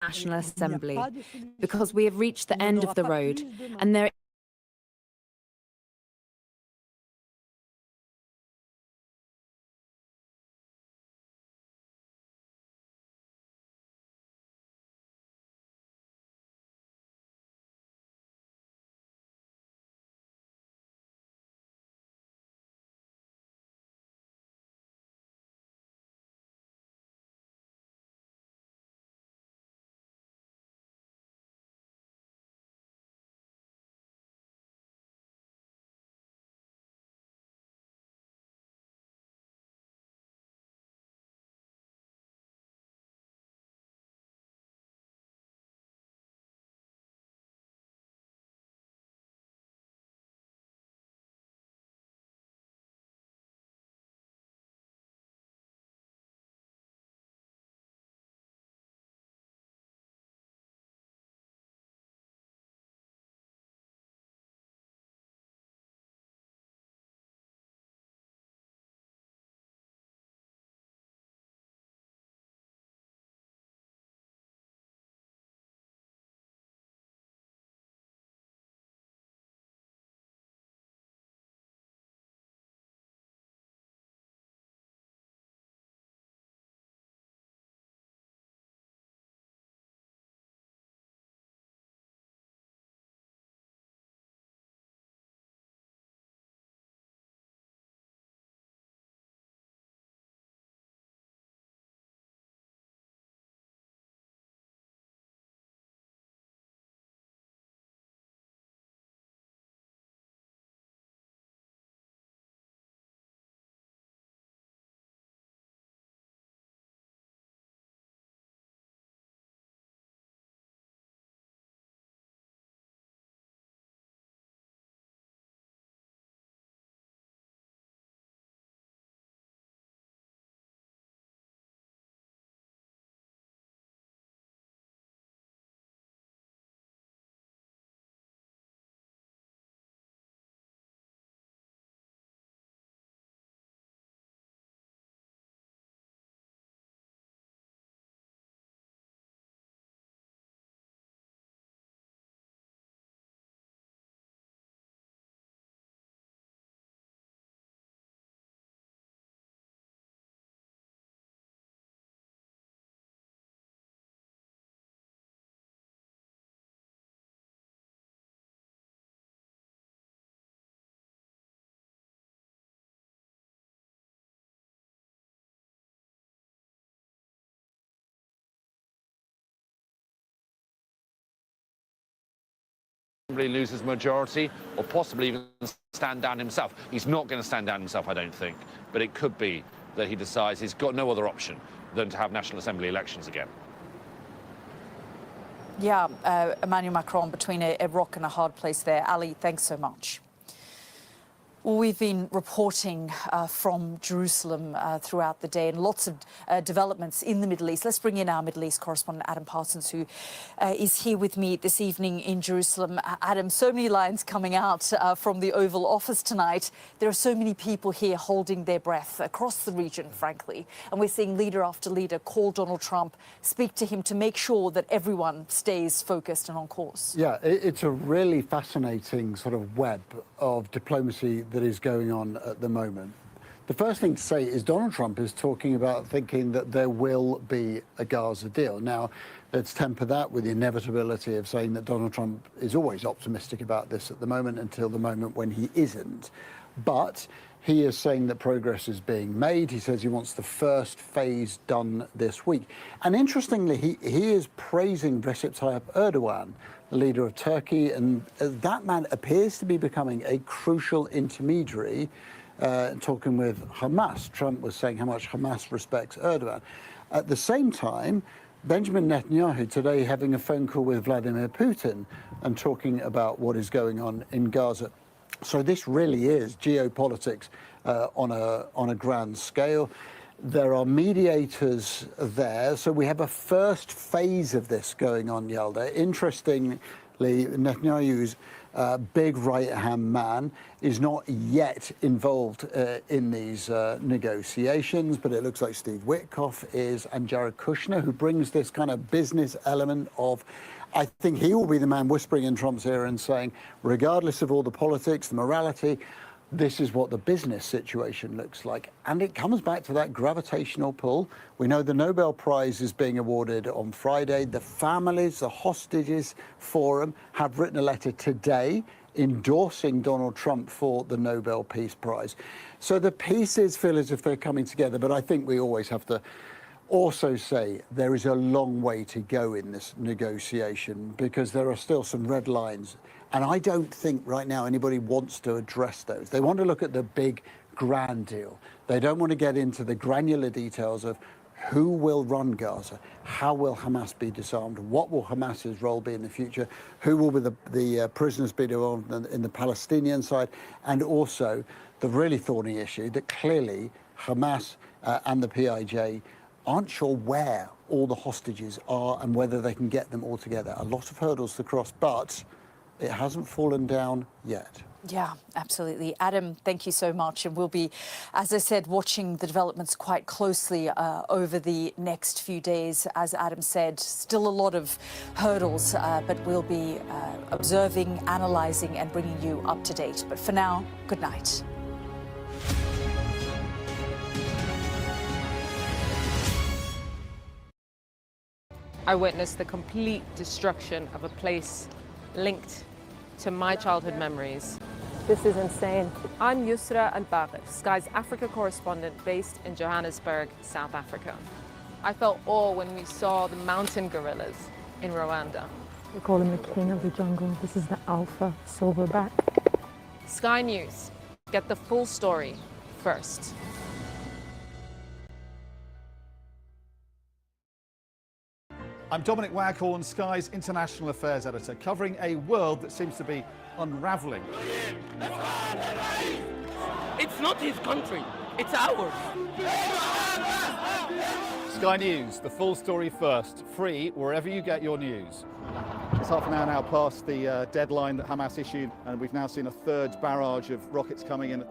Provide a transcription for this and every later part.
National Assembly, because we have reached the end of the road, and there loses majority or possibly even stand down himself. He's not going to stand down himself, I don't think, but it could be that he decides he's got no other option than to have National Assembly elections again. Yeah, Emmanuel Macron between a rock and a hard place there. Ali, thanks so much. Well, we've been reporting from Jerusalem throughout the day, and lots of developments in the Middle East. Let's bring in our Middle East correspondent, Adam Parsons, who is here with me this evening in Jerusalem. Adam, so many lines coming out from the Oval Office tonight. There are so many people here holding their breath across the region, frankly. And we're seeing leader after leader call Donald Trump, speak to him to make sure that everyone stays focused and on course. Yeah, it's a really fascinating sort of web of diplomacy that is going on at the moment. The first thing to say is Donald Trump is talking about thinking that there will be a Gaza deal. Now, let's temper that with the inevitability of saying that Donald Trump is always optimistic about this at the moment until the moment when he isn't. But he is saying that progress is being made. He says he wants the first phase done this week. And interestingly, he is praising Recep Tayyip Erdogan, the leader of Turkey, and that man appears to be becoming a crucial intermediary, talking with Hamas. Trump was saying how much Hamas respects Erdogan. At the same time, Benjamin Netanyahu today having a phone call with Vladimir Putin and talking about what is going on in Gaza. So this really is geopolitics on a grand scale. There are mediators there. So we have a first phase of this going on, Yalda. Interestingly, Netanyahu's big right-hand man, is not yet involved in these negotiations, but it looks like Steve Witkoff is, and Jared Kushner, who brings this kind of business element of, I think he will be the man whispering in Trump's ear and saying, regardless of all the politics, the morality, this is what the business situation looks like. And it comes back to that gravitational pull. We know the Nobel Prize is being awarded on Friday. The families, the hostages forum have written a letter today endorsing Donald Trump for the Nobel Peace Prize. So the pieces feel as if they're coming together, but I think we always have to also say there is a long way to go in this negotiation because there are still some red lines. And I don't think right now anybody wants to address those. They want to look at the big, grand deal. They don't want to get into the granular details of who will run Gaza, how will Hamas be disarmed, what will Hamas's role be in the future, who will the prisoners be involved in the Palestinian side, and also the really thorny issue that clearly Hamas and the PIJ aren't sure where all the hostages are and whether they can get them all together. A lot of hurdles to cross, but it hasn't fallen down yet. Yeah, absolutely. Adam, thank you so much. And we'll be, as I said, watching the developments quite closely over the next few days. As Adam said, still a lot of hurdles, but we'll be observing, analysing and bringing you up to date. But for now, good night. I witnessed the complete destruction of a place linked to my childhood memories. This is insane. I'm Yusra Al-Bagher, Sky's Africa correspondent based in Johannesburg, South Africa. I felt awe when we saw the mountain gorillas in Rwanda. We call him the king of the jungle. This is the alpha silverback. Sky News, get the full story first. I'm Dominic Waghorn, Sky's International Affairs Editor, covering a world that seems to be unravelling. It's not his country, it's ours. Sky News, the full story first, free wherever you get your news. It's half an hour now past the deadline that Hamas issued, and we've now seen a third barrage of rockets coming in.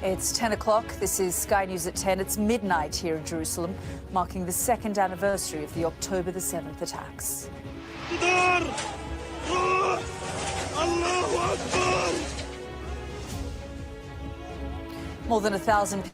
It's 10 o'clock. This is Sky News at 10. It's midnight here in Jerusalem, marking the second anniversary of the October the 7th attacks. More than 1,000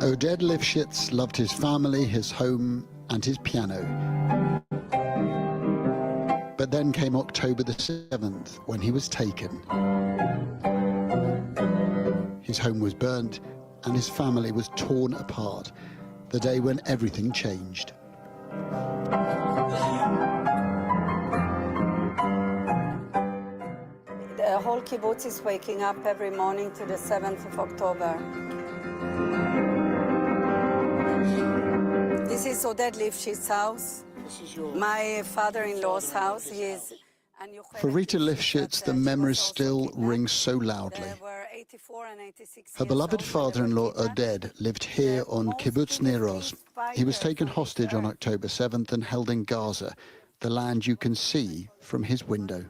Oded Lifshitz loved his family, his home, and his piano. But then came October the 7th, when he was taken. His home was burnt, and his family was torn apart, the day when everything changed. The whole kibbutz is waking up every morning to the 7th of October. This is Oded Lifshitz's house. My father-in-law's house. For Rita Lifshitz, the memories still ring so loudly. Her beloved father-in-law, Oded, lived here on Kibbutz Nir Oz. He was taken hostage on October 7th and held in Gaza, the land you can see from his window.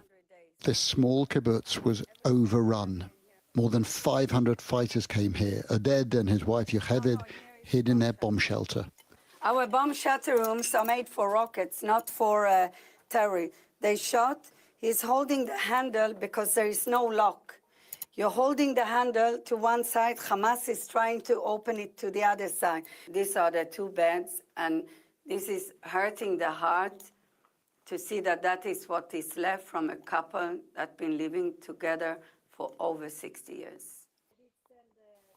This small kibbutz was overrun. More than 500 fighters came here. Oded and his wife, Yocheved, hid in their bomb shelter. Our bomb shelter rooms are made for rockets, not for terror. They shot. He's holding the handle because there is no lock. You're holding the handle to one side. Hamas is trying to open it to the other side. These are the two beds, and this is hurting the heart to see that that is what is left from a couple that's been living together for over 60 years.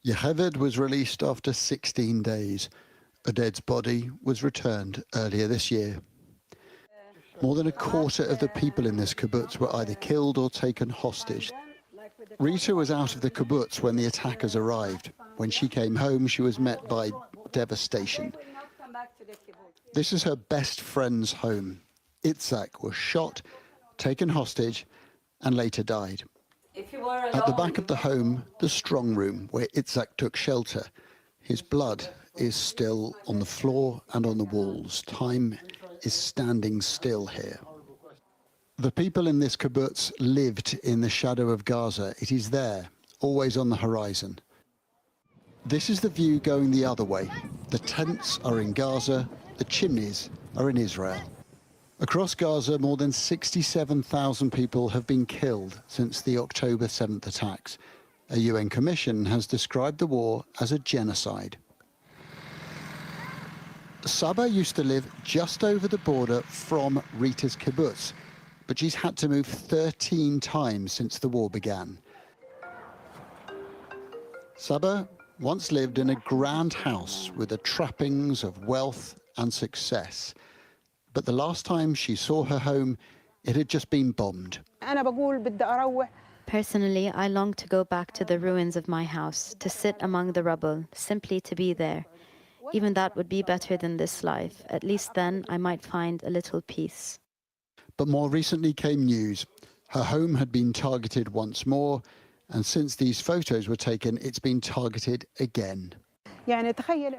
Yocheved was released after 16 days. Oded's body was returned earlier this year. More than a quarter of the people in this kibbutz were either killed or taken hostage. Rita was out of the kibbutz when the attackers arrived. When she came home, she was met by devastation. This is her best friend's home. Itzhak was shot, taken hostage, and later died. At the back of the home, the strong room where Itzhak took shelter. His blood is still on the floor and on the walls. Time is standing still here. The people in this kibbutz lived in the shadow of Gaza. It is there, always on the horizon. This is the view going the other way. The tents are in Gaza, the chimneys are in Israel. Across Gaza, more than 67,000 people have been killed since the October 7th attacks. A UN commission has described the war as a genocide. Saba used to live just over the border from Rita's kibbutz, but she's had to move 13 times since the war began. Saba once lived in a grand house with the trappings of wealth and success. But the last time she saw her home, it had just been bombed. Personally, I long to go back to the ruins of my house, to sit among the rubble, simply to be there. Even that would be better than this life. At least then I might find a little peace. But more recently came news. Her home had been targeted once more, and since these photos were taken, it's been targeted again.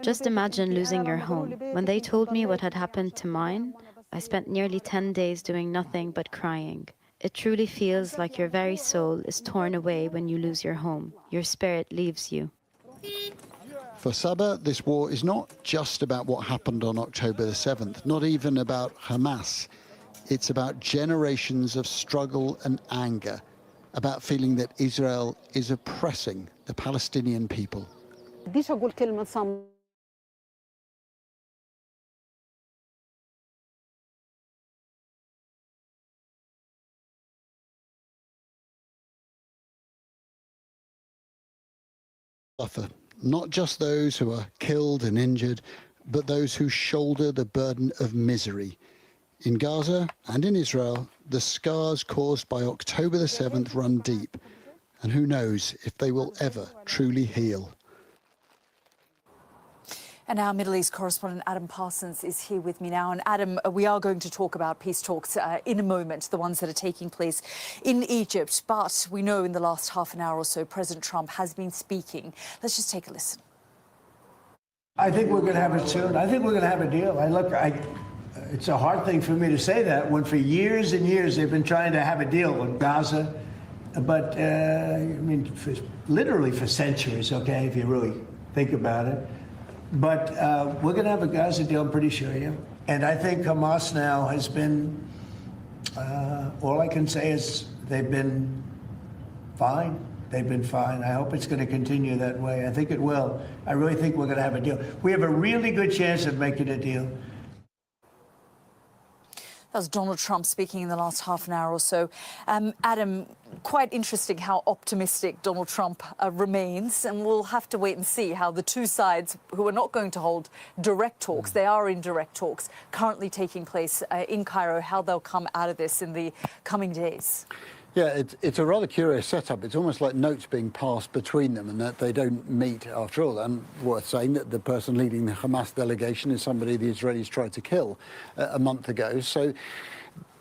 Just imagine losing your home. When they told me what had happened to mine, I spent nearly 10 days doing nothing but crying. It truly feels like your very soul is torn away when you lose your home. Your spirit leaves you. For Saba, this war is not just about what happened on October the 7th, not even about Hamas. It's about generations of struggle and anger, about feeling that Israel is oppressing the Palestinian people. Suffer, not just those who are killed and injured, but those who shoulder the burden of misery. In Gaza and in Israel, the scars caused by October the 7th run deep, and who knows if they will ever truly heal. And our Middle East correspondent Adam Parsons is here with me now. And Adam, we are going to talk about peace talks in a moment, the ones that are taking place in Egypt. But we know in the last half an hour or so, President Trump has been speaking. Let's just take a listen. I think we're going to have it soon. I think we're going to have a deal. It's a hard thing for me to say that when for years and years they've been trying to have a deal with Gaza. But, literally for centuries, okay, if you really think about it. But we're going to have a Gaza deal, I'm pretty sure, yeah. And I think Hamas now has been, all I can say is they've been fine. They've been fine. I hope it's going to continue that way. I think it will. I really think we're going to have a deal. We have a really good chance of making a deal. That was Donald Trump speaking in the last half an hour or so. Adam, quite interesting how optimistic Donald Trump remains, and we'll have to wait and see how the two sides, who are not going to hold direct talks, they are in direct talks currently taking place in Cairo, how they'll come out of this in the coming days. Yeah, it's a rather curious setup. It's almost like notes being passed between them and that they don't meet after all. And worth saying that the person leading the Hamas delegation is somebody the Israelis tried to kill a month ago. So,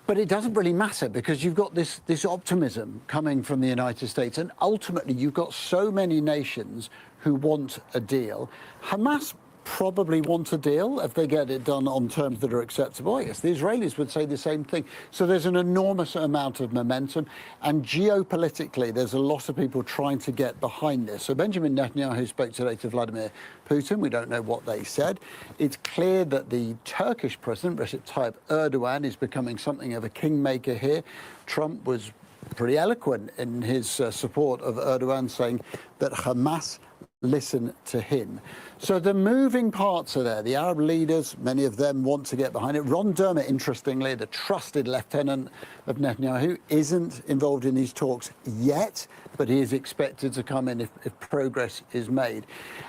but it doesn't really matter because you've got this optimism coming from the United States. And ultimately, you've got so many nations who want a deal. Hamas probably want a deal if they get it done on terms that are acceptable. Yes, the Israelis would say the same thing. So there's an enormous amount of momentum, and geopolitically there's a lot of people trying to get behind this. So Benjamin Netanyahu spoke today to Vladimir Putin. We don't know what they said. It's clear that the Turkish president, Recep Tayyip Erdogan, is becoming something of a kingmaker here. Trump was pretty eloquent in his support of Erdogan, saying that Hamas listen to him. So the moving parts are there. The Arab leaders, many of them want to get behind it. Ron Dermott, interestingly, the trusted lieutenant of Netanyahu, isn't involved in these talks yet, but he is expected to come in if progress is made.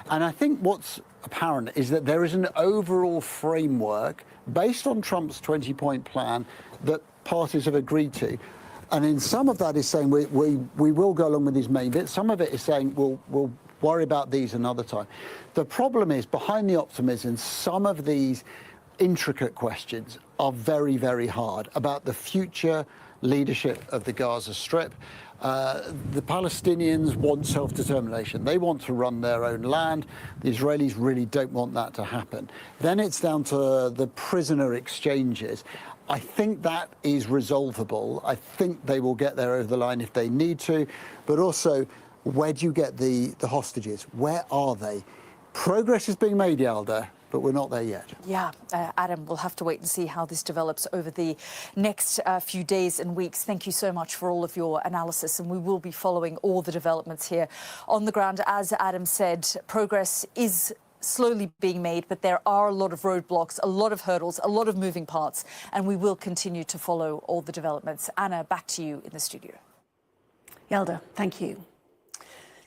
And I think what's apparent is that there is an overall framework based on Trump's 20-point plan that parties have agreed to. And in some of that is saying we will go along with these main bits. Some of it is saying we'll worry about these another time. The problem is, behind the optimism, some of these intricate questions are very, very hard about the future leadership of the Gaza Strip. The Palestinians want self-determination. They want to run their own land. The Israelis really don't want that to happen. Then it's down to the prisoner exchanges. I think that is resolvable. I think they will get there over the line if they need to. But also, where do you get the hostages? Where are they? Progress is being made, Yalda, but we're not there yet. Yeah, Adam, we'll have to wait and see how this develops over the next few days and weeks. Thank you so much for all of your analysis, and we will be following all the developments here on the ground. As Adam said, progress is slowly being made, but there are a lot of roadblocks, a lot of hurdles, a lot of moving parts, and we will continue to follow all the developments. Anna, back to you in the studio. Yalda, thank you.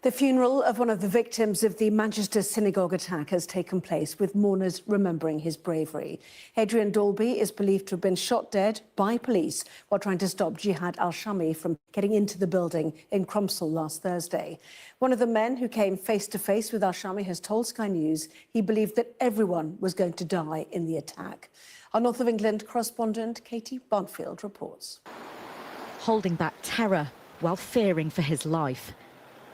The funeral of one of the victims of the Manchester synagogue attack has taken place, with mourners remembering his bravery. Adrian Dalby is believed to have been shot dead by police while trying to stop Jihad al-Shami from getting into the building in Cromsall last Thursday. One of the men who came face-to-face with al-Shami has told Sky News he believed that everyone was going to die in the attack. Our North of England correspondent Katie Barnfield reports. Holding back terror while fearing for his life.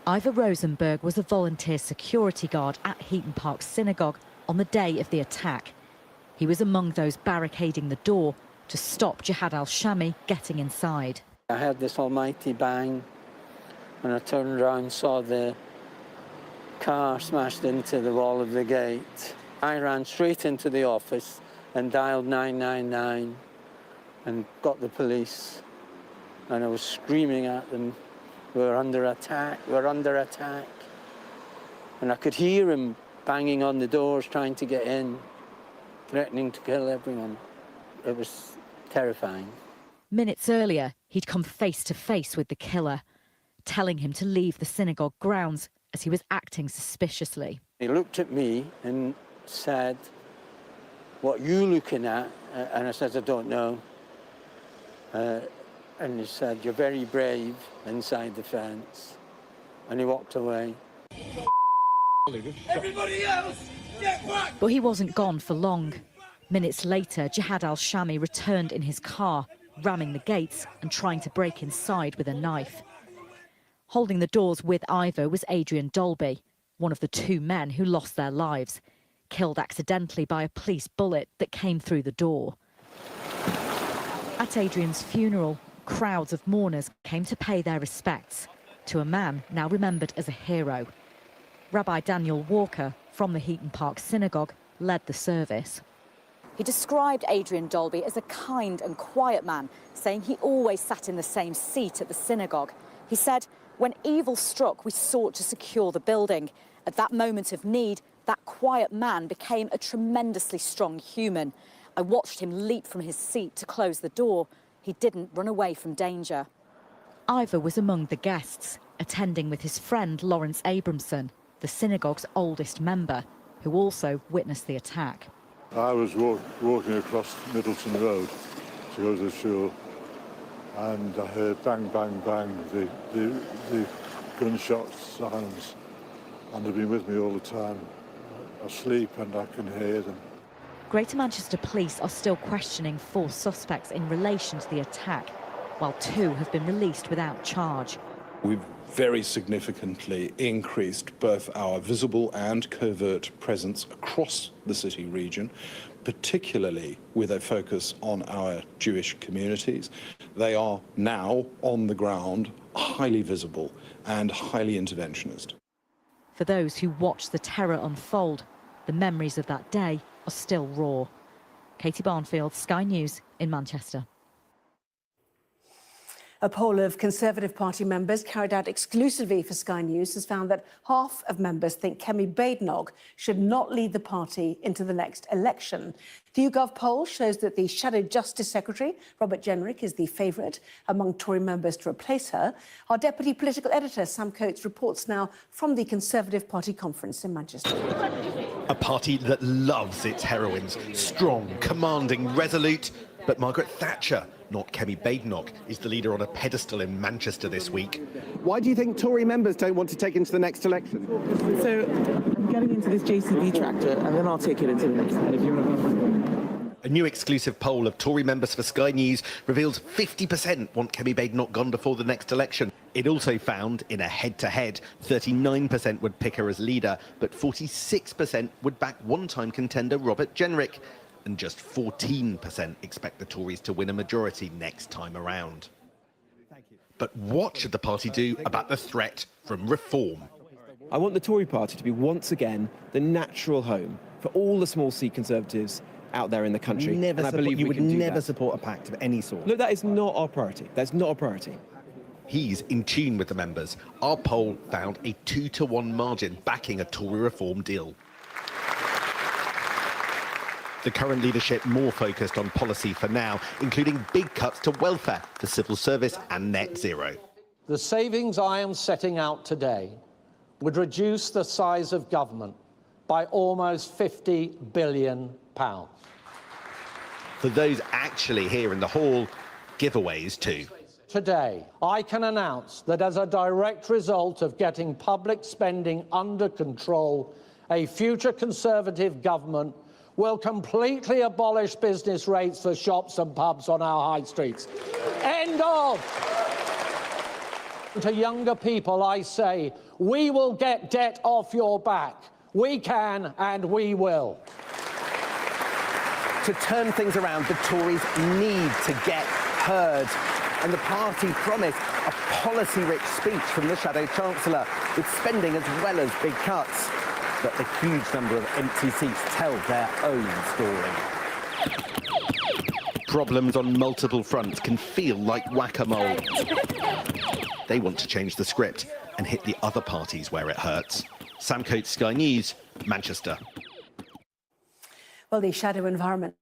Ivor Rosenberg was a volunteer security guard at Heaton Park Synagogue on the day of the attack. He was among those barricading the door to stop Jihad al-Shami getting inside. I heard this almighty bang, and I turned around, saw the car smashed into the wall of the gate. I ran straight into the office and dialed 999 and got the police, and I was screaming at them, "We're under attack, we're under attack." And I could hear him banging on the doors, trying to get in, threatening to kill everyone. It was terrifying. Minutes earlier, he'd come face to face with the killer, telling him to leave the synagogue grounds as he was acting suspiciously. He looked at me and said, "What are you looking at?" And I said, "I don't know." And he said, "You're very brave," inside the fence. And he walked away. Everybody else, get back! But he wasn't gone for long. Minutes later, Jihad al-Shami returned in his car, ramming the gates and trying to break inside with a knife. Holding the doors with Ivor was Adrian Dalby, one of the two men who lost their lives, killed accidentally by a police bullet that came through the door. At Adrian's funeral, crowds of mourners came to pay their respects to a man now remembered as a hero. Rabbi Daniel Walker from the Heaton Park Synagogue led the service. He described Adrian Dalby as a kind and quiet man, saying he always sat in the same seat at the synagogue. He said, "When evil struck, we sought to secure the building. At that moment of need, that quiet man became a tremendously strong human. I watched him leap from his seat to close the door. He didn't run away from danger." Ivor was among the guests, attending with his friend Lawrence Abramson, the synagogue's oldest member, who also witnessed the attack. I was walking across Middleton Road to go to the shul, and I heard bang, bang, bang, the gunshot sounds, and they've been with me all the time. I sleep and I can hear them. Greater Manchester Police are still questioning 4 suspects in relation to the attack, while 2 have been released without charge. We've very significantly increased both our visible and covert presence across the city region, particularly with a focus on our Jewish communities. They are now on the ground, highly visible and highly interventionist. For those who watched the terror unfold, the memories of that day are still raw. Katie Barnfield, Sky News in Manchester. A poll of Conservative Party members carried out exclusively for Sky News has found that half of members think Kemi Badenoch should not lead the party into the next election. The YouGov poll shows that the Shadow Justice Secretary, Robert Jenrick, is the favourite among Tory members to replace her. Our Deputy Political Editor, Sam Coates, reports now from the Conservative Party conference in Manchester. A party that loves its heroines. Strong, commanding, resolute. But Margaret Thatcher, not Kemi Badenoch, is the leader on a pedestal in Manchester this week. Why do you think Tory members don't want to take into the next election? So I'm getting into this JCB tractor and then I'll take it into the next one. A new exclusive poll of Tory members for Sky News reveals 50% want Kemi Badenoch gone before the next election. It also found, in a head-to-head, 39% would pick her as leader, but 46% would back one-time contender Robert Jenrick. and just 14% expect the Tories to win a majority next time around. But what should the party do about the threat from reform? I want the Tory party to be once again the natural home for all the small C Conservatives out there in the country. Never and I support, believe you we would can do never that. support a pact of any sort. Look, that is not our priority. That's not our priority. He's in tune with the members. Our poll found a 2-to-1 margin backing a Tory reform deal. The current leadership more focused on policy for now, including big cuts to welfare, the civil service and net zero. The savings I am setting out today would reduce the size of government by almost £50 billion. For those actually here in the hall, giveaways too. Today, I can announce that as a direct result of getting public spending under control, a future Conservative government will completely abolish business rates for shops and pubs on our high streets. End of! To younger people, I say, we will get debt off your back. We can and we will. To turn things around, the Tories need to get heard. And the party promised a policy-rich speech from the Shadow Chancellor, with spending as well as big cuts. But the huge number of empty seats tell their own story. Problems on multiple fronts can feel like whack-a-mole. They want to change the script and hit the other parties where it hurts. Sam Coates, Sky News, Manchester. Well, the shadow environment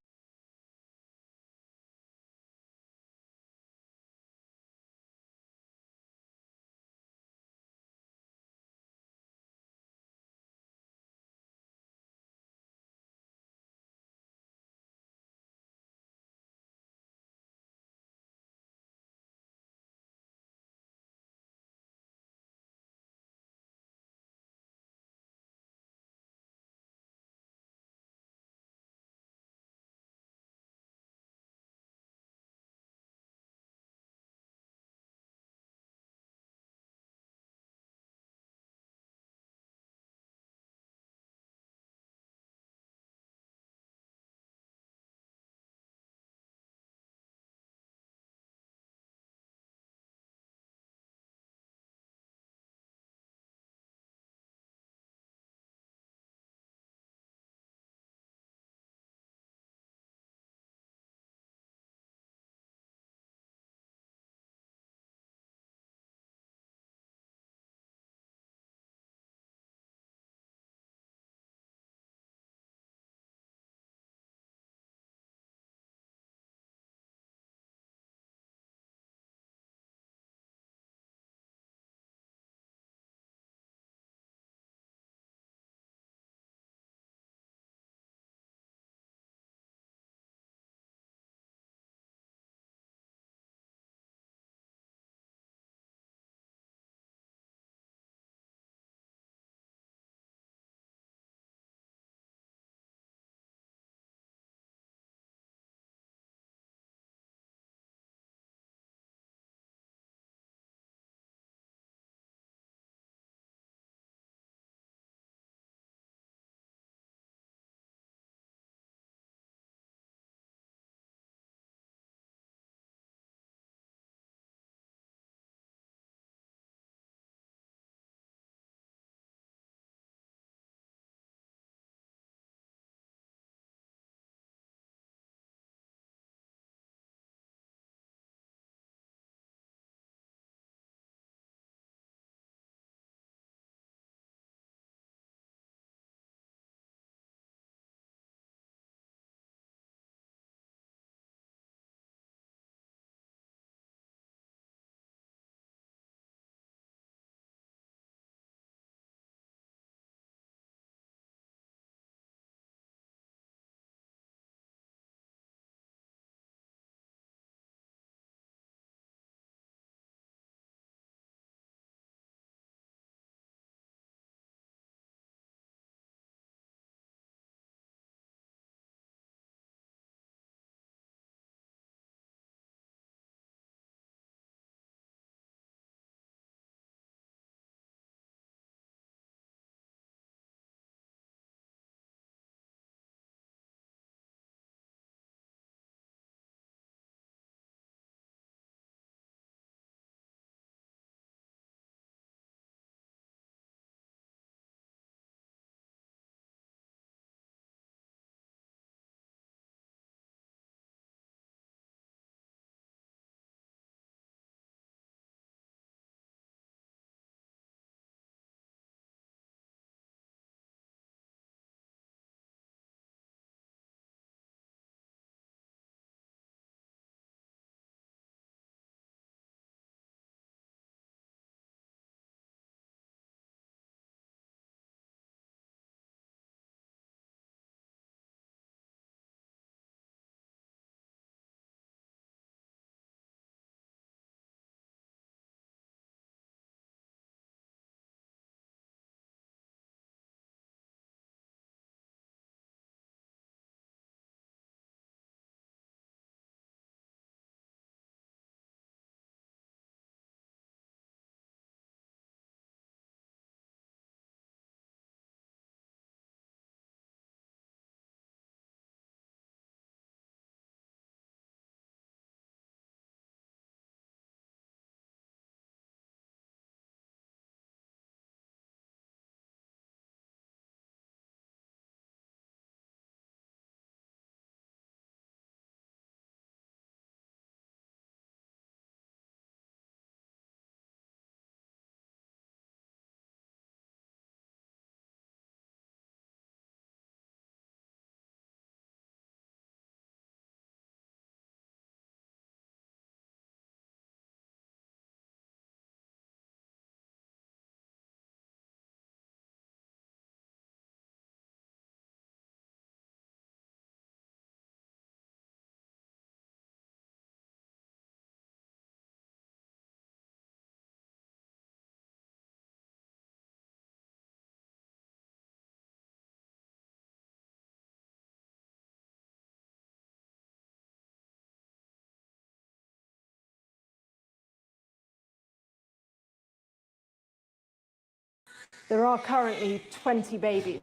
There are currently 20 babies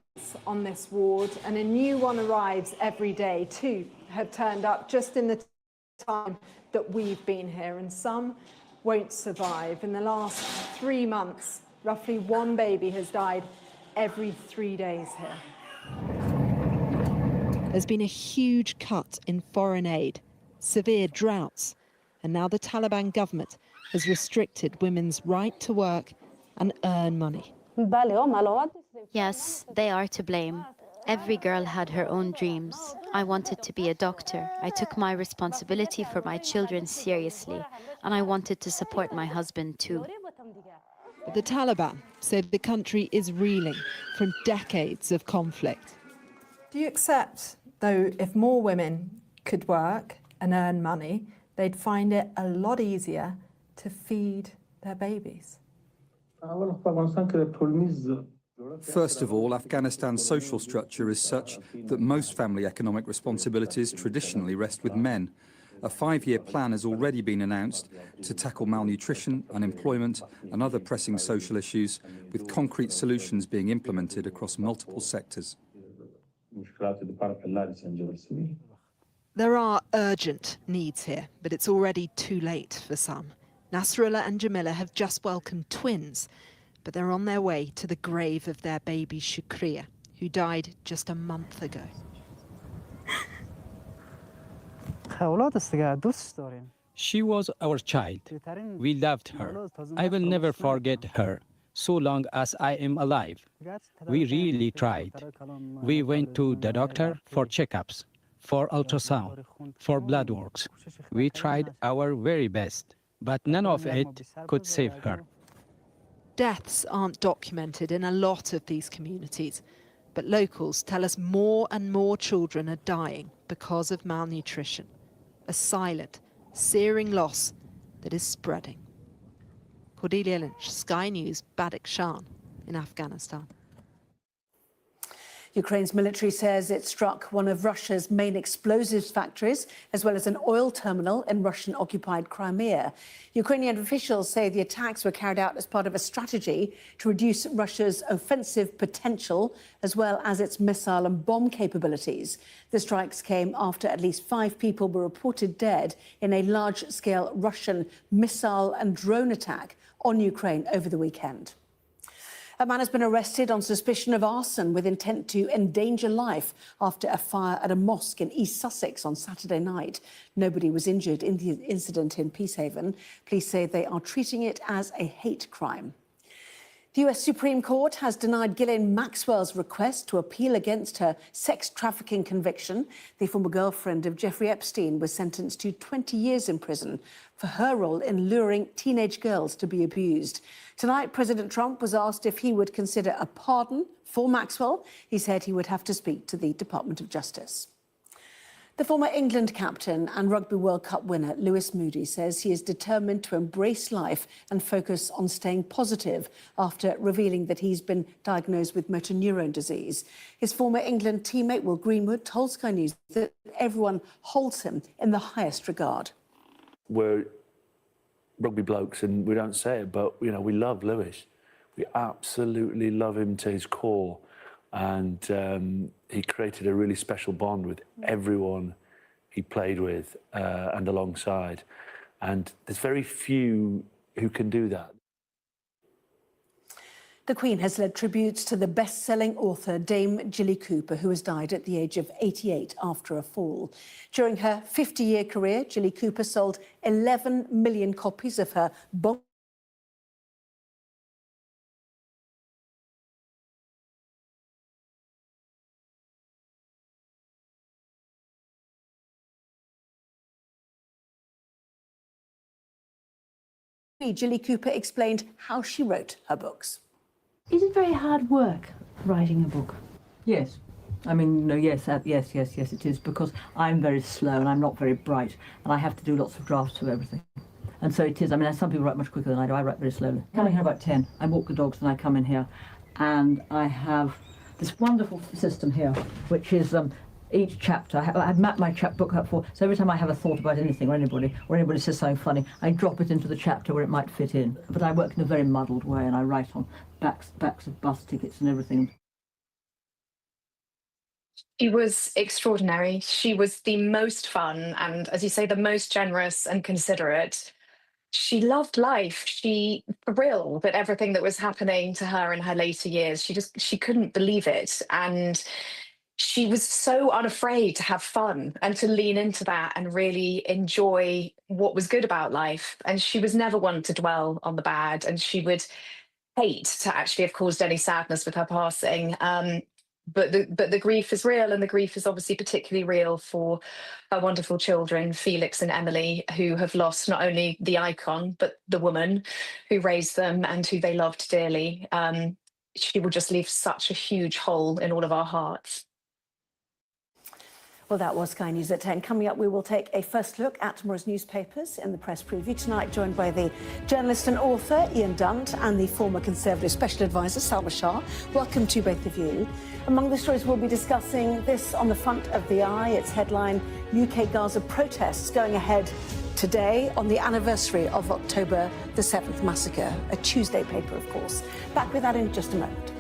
on this ward, and a new one arrives every day. 2 have turned up just in the time that we've been here, and some won't survive. In the last 3 months, roughly 1 baby has died every 3 days here. There's been a huge cut in foreign aid, severe droughts, and now the Taliban government has restricted women's right to work and earn money. Yes, they are to blame. Every girl had her own dreams. I wanted to be a doctor. I took my responsibility for my children seriously, and I wanted to support my husband too. But the Taliban said the country is reeling from decades of conflict. Do you accept, though, if more women could work and earn money, they'd find it a lot easier to feed their babies? First of all, Afghanistan's social structure is such that most family economic responsibilities traditionally rest with men. A 5-year plan has already been announced to tackle malnutrition, unemployment and other pressing social issues, with concrete solutions being implemented across multiple sectors. There are urgent needs here, but it's already too late for some. Nasrullah and Jamila have just welcomed twins, but they're on their way to the grave of their baby Shukriya, who died just a month ago. She was our child. We loved her. I will never forget her, so long as I am alive. We really tried. We went to the doctor for checkups, for ultrasound, for blood works. We tried our very best, but none of it could save her. Deaths aren't documented in a lot of these communities, but locals tell us more and more children are dying because of malnutrition. A silent, searing loss that is spreading. Cordelia Lynch, Sky News, Badakhshan in Afghanistan. Ukraine's military says it struck one of Russia's main explosives factories, as well as an oil terminal in Russian-occupied Crimea. Ukrainian officials say the attacks were carried out as part of a strategy to reduce Russia's offensive potential, as well as its missile and bomb capabilities. The strikes came after at least 5 people were reported dead in a large-scale Russian missile and drone attack on Ukraine over the weekend. A man has been arrested on suspicion of arson with intent to endanger life after a fire at a mosque in East Sussex on Saturday night. Nobody was injured in the incident in Peacehaven. Police say they are treating it as a hate crime. The US Supreme Court has denied Ghislaine Maxwell's request to appeal against her sex trafficking conviction. The former girlfriend of Jeffrey Epstein was sentenced to 20 years in prison for her role in luring teenage girls to be abused. Tonight, President Trump was asked if he would consider a pardon for Maxwell. He said he would have to speak to the Department of Justice. The former England captain and Rugby World Cup winner Lewis Moody says he is determined to embrace life and focus on staying positive after revealing that he's been diagnosed with motor neurone disease. His former England teammate Will Greenwood told Sky News that everyone holds him in the highest regard. We're rugby blokes and we don't say it, but you know, we love Lewis. We absolutely love him to his core. And he created a really special bond with everyone he played with and alongside. And there's very few who can do that. The Queen has led tributes to the best-selling author Dame Jilly Cooper, who has died at the age of 88 after a fall. During her 50-year career, Jilly Cooper sold 11 million copies of her book. Jilly Cooper explained how she wrote her books. Is it very hard work writing a book? Yes. I mean, no, yes, yes, it is, because I'm very slow and I'm not very bright, and I have to do lots of drafts of everything. And so it is. I mean, some people write much quicker than I do. I write very slowly. I come in here about 10. I walk the dogs and I come in here, and I have this wonderful system here, which is each chapter. I had mapped my book up for, so every time I have a thought about anything or anybody says something funny, I drop it into the chapter where it might fit in. But I work in a very muddled way, and I write on backs of bus tickets and everything. She was extraordinary. She was the most fun and, as you say, the most generous and considerate. She loved life. She thrilled at everything that was happening to her in her later years. She couldn't believe it. And she was so unafraid to have fun and to lean into that and really enjoy what was good about life. And she was never one to dwell on the bad. And she would hate to actually have caused any sadness with her passing. But the grief is real, and the grief is obviously particularly real for her wonderful children, Felix and Emily, who have lost not only the icon, but the woman who raised them and who they loved dearly. She will just leave such a huge hole in all of our hearts. Well, that was Sky News at 10. Coming up, we will take a first look at tomorrow's newspapers in the press preview tonight, joined by the journalist and author Ian Dunt and the former Conservative Special Advisor Salma Shah. Welcome to both of you. Among the stories we'll be discussing, this on the front of the Eye, its headline, UK Gaza protests going ahead today on the anniversary of October the 7th massacre, a Tuesday paper, of course. Back with that in just a moment.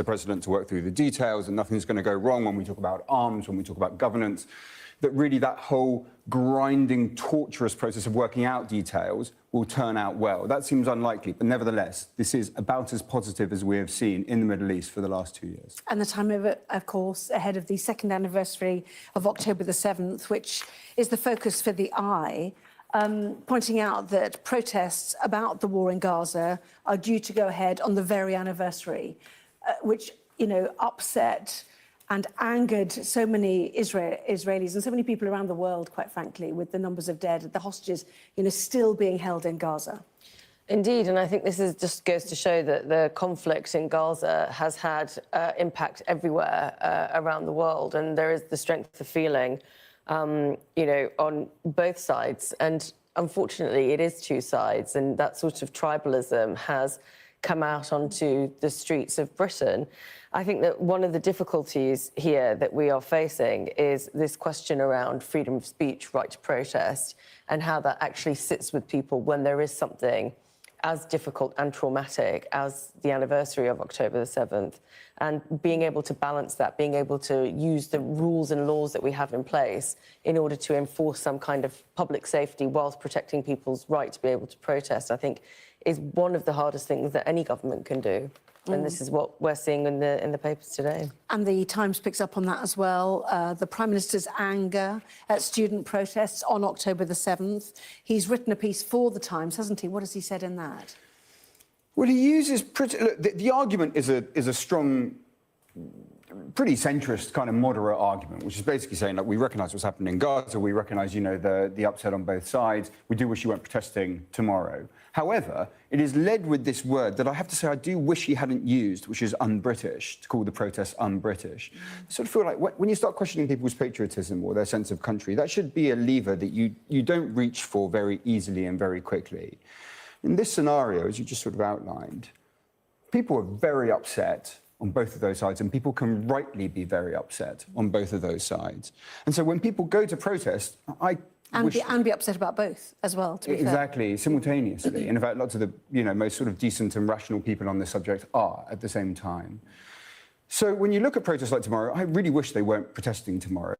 the president to work through the details and nothing's going to go wrong when we talk about arms, when we talk about governance, that really that whole grinding, torturous process of working out details will turn out well. That seems unlikely, but nevertheless, this is about as positive as we have seen in the Middle East for the last 2 years. And the time of course, ahead of the second anniversary of October the 7th, which is the focus for the eye, pointing out that protests about the war in Gaza are due to go ahead on the very anniversary, which, you know, upset and angered so many Israelis and so many people around the world, quite frankly, with the numbers of dead, the hostages, you know, still being held in Gaza. Indeed, and I think this is just goes to show that the conflict in Gaza has had impact everywhere around the world, and there is the strength of feeling, you know, on both sides. And unfortunately, it is two sides, and that sort of tribalism has come out onto the streets of Britain. I think that one of the difficulties here that we are facing is this question around freedom of speech, right to protest, and how that actually sits with people when there is something as difficult and traumatic as the anniversary of October the 7th. And being able to balance that, being able to use the rules and laws that we have in place in order to enforce some kind of public safety whilst protecting people's right to be able to protest, I think is one of the hardest things that any government can do. And this is what we're seeing in the papers today. And the Times picks up on that as well. The Prime Minister's anger at student protests on October the 7th. He's written a piece for the Times, hasn't he? What has he said in that? Well, he uses look, the argument is a strong, pretty centrist kind of moderate argument, which is basically saying that we recognise what's happening in Gaza, we recognise, you know, the upset on both sides, we do wish you weren't protesting tomorrow. However, it is led with this word that I have to say I do wish he hadn't used, which is un-British, to call the protests un-British. I sort of feel like when you start questioning people's patriotism or their sense of country, that should be a lever that you don't reach for very easily and very quickly. In this scenario, as you just sort of outlined, people are very upset on both of those sides, and people can rightly be very upset on both of those sides. And so when people go to protest, And be upset about both as well, to be fair. Exactly, simultaneously. And in fact, lots of the, you know, most sort of decent and rational people on this subject are at the same time. So when you look at protests like tomorrow, I really wish they weren't protesting tomorrow.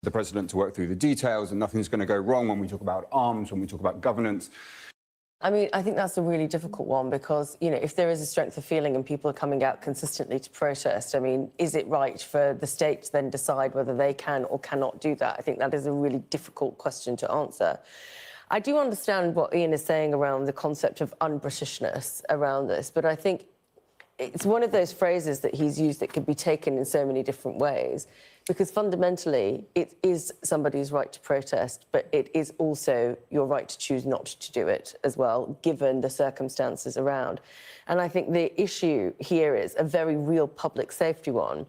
The president to work through the details and nothing's going to go wrong when we talk about arms, when we talk about governance. I mean, I think that's a really difficult one because, you know, if there is a strength of feeling and people are coming out consistently to protest, I mean, is it right for the state to then decide whether they can or cannot do that? I think that is a really difficult question to answer. I do understand what Ian is saying around the concept of un-Britishness around this, but I think it's one of those phrases that he's used that could be taken in so many different ways, because fundamentally it is somebody's right to protest, but it is also your right to choose not to do it as well, given the circumstances around. And I think the issue here is a very real public safety one,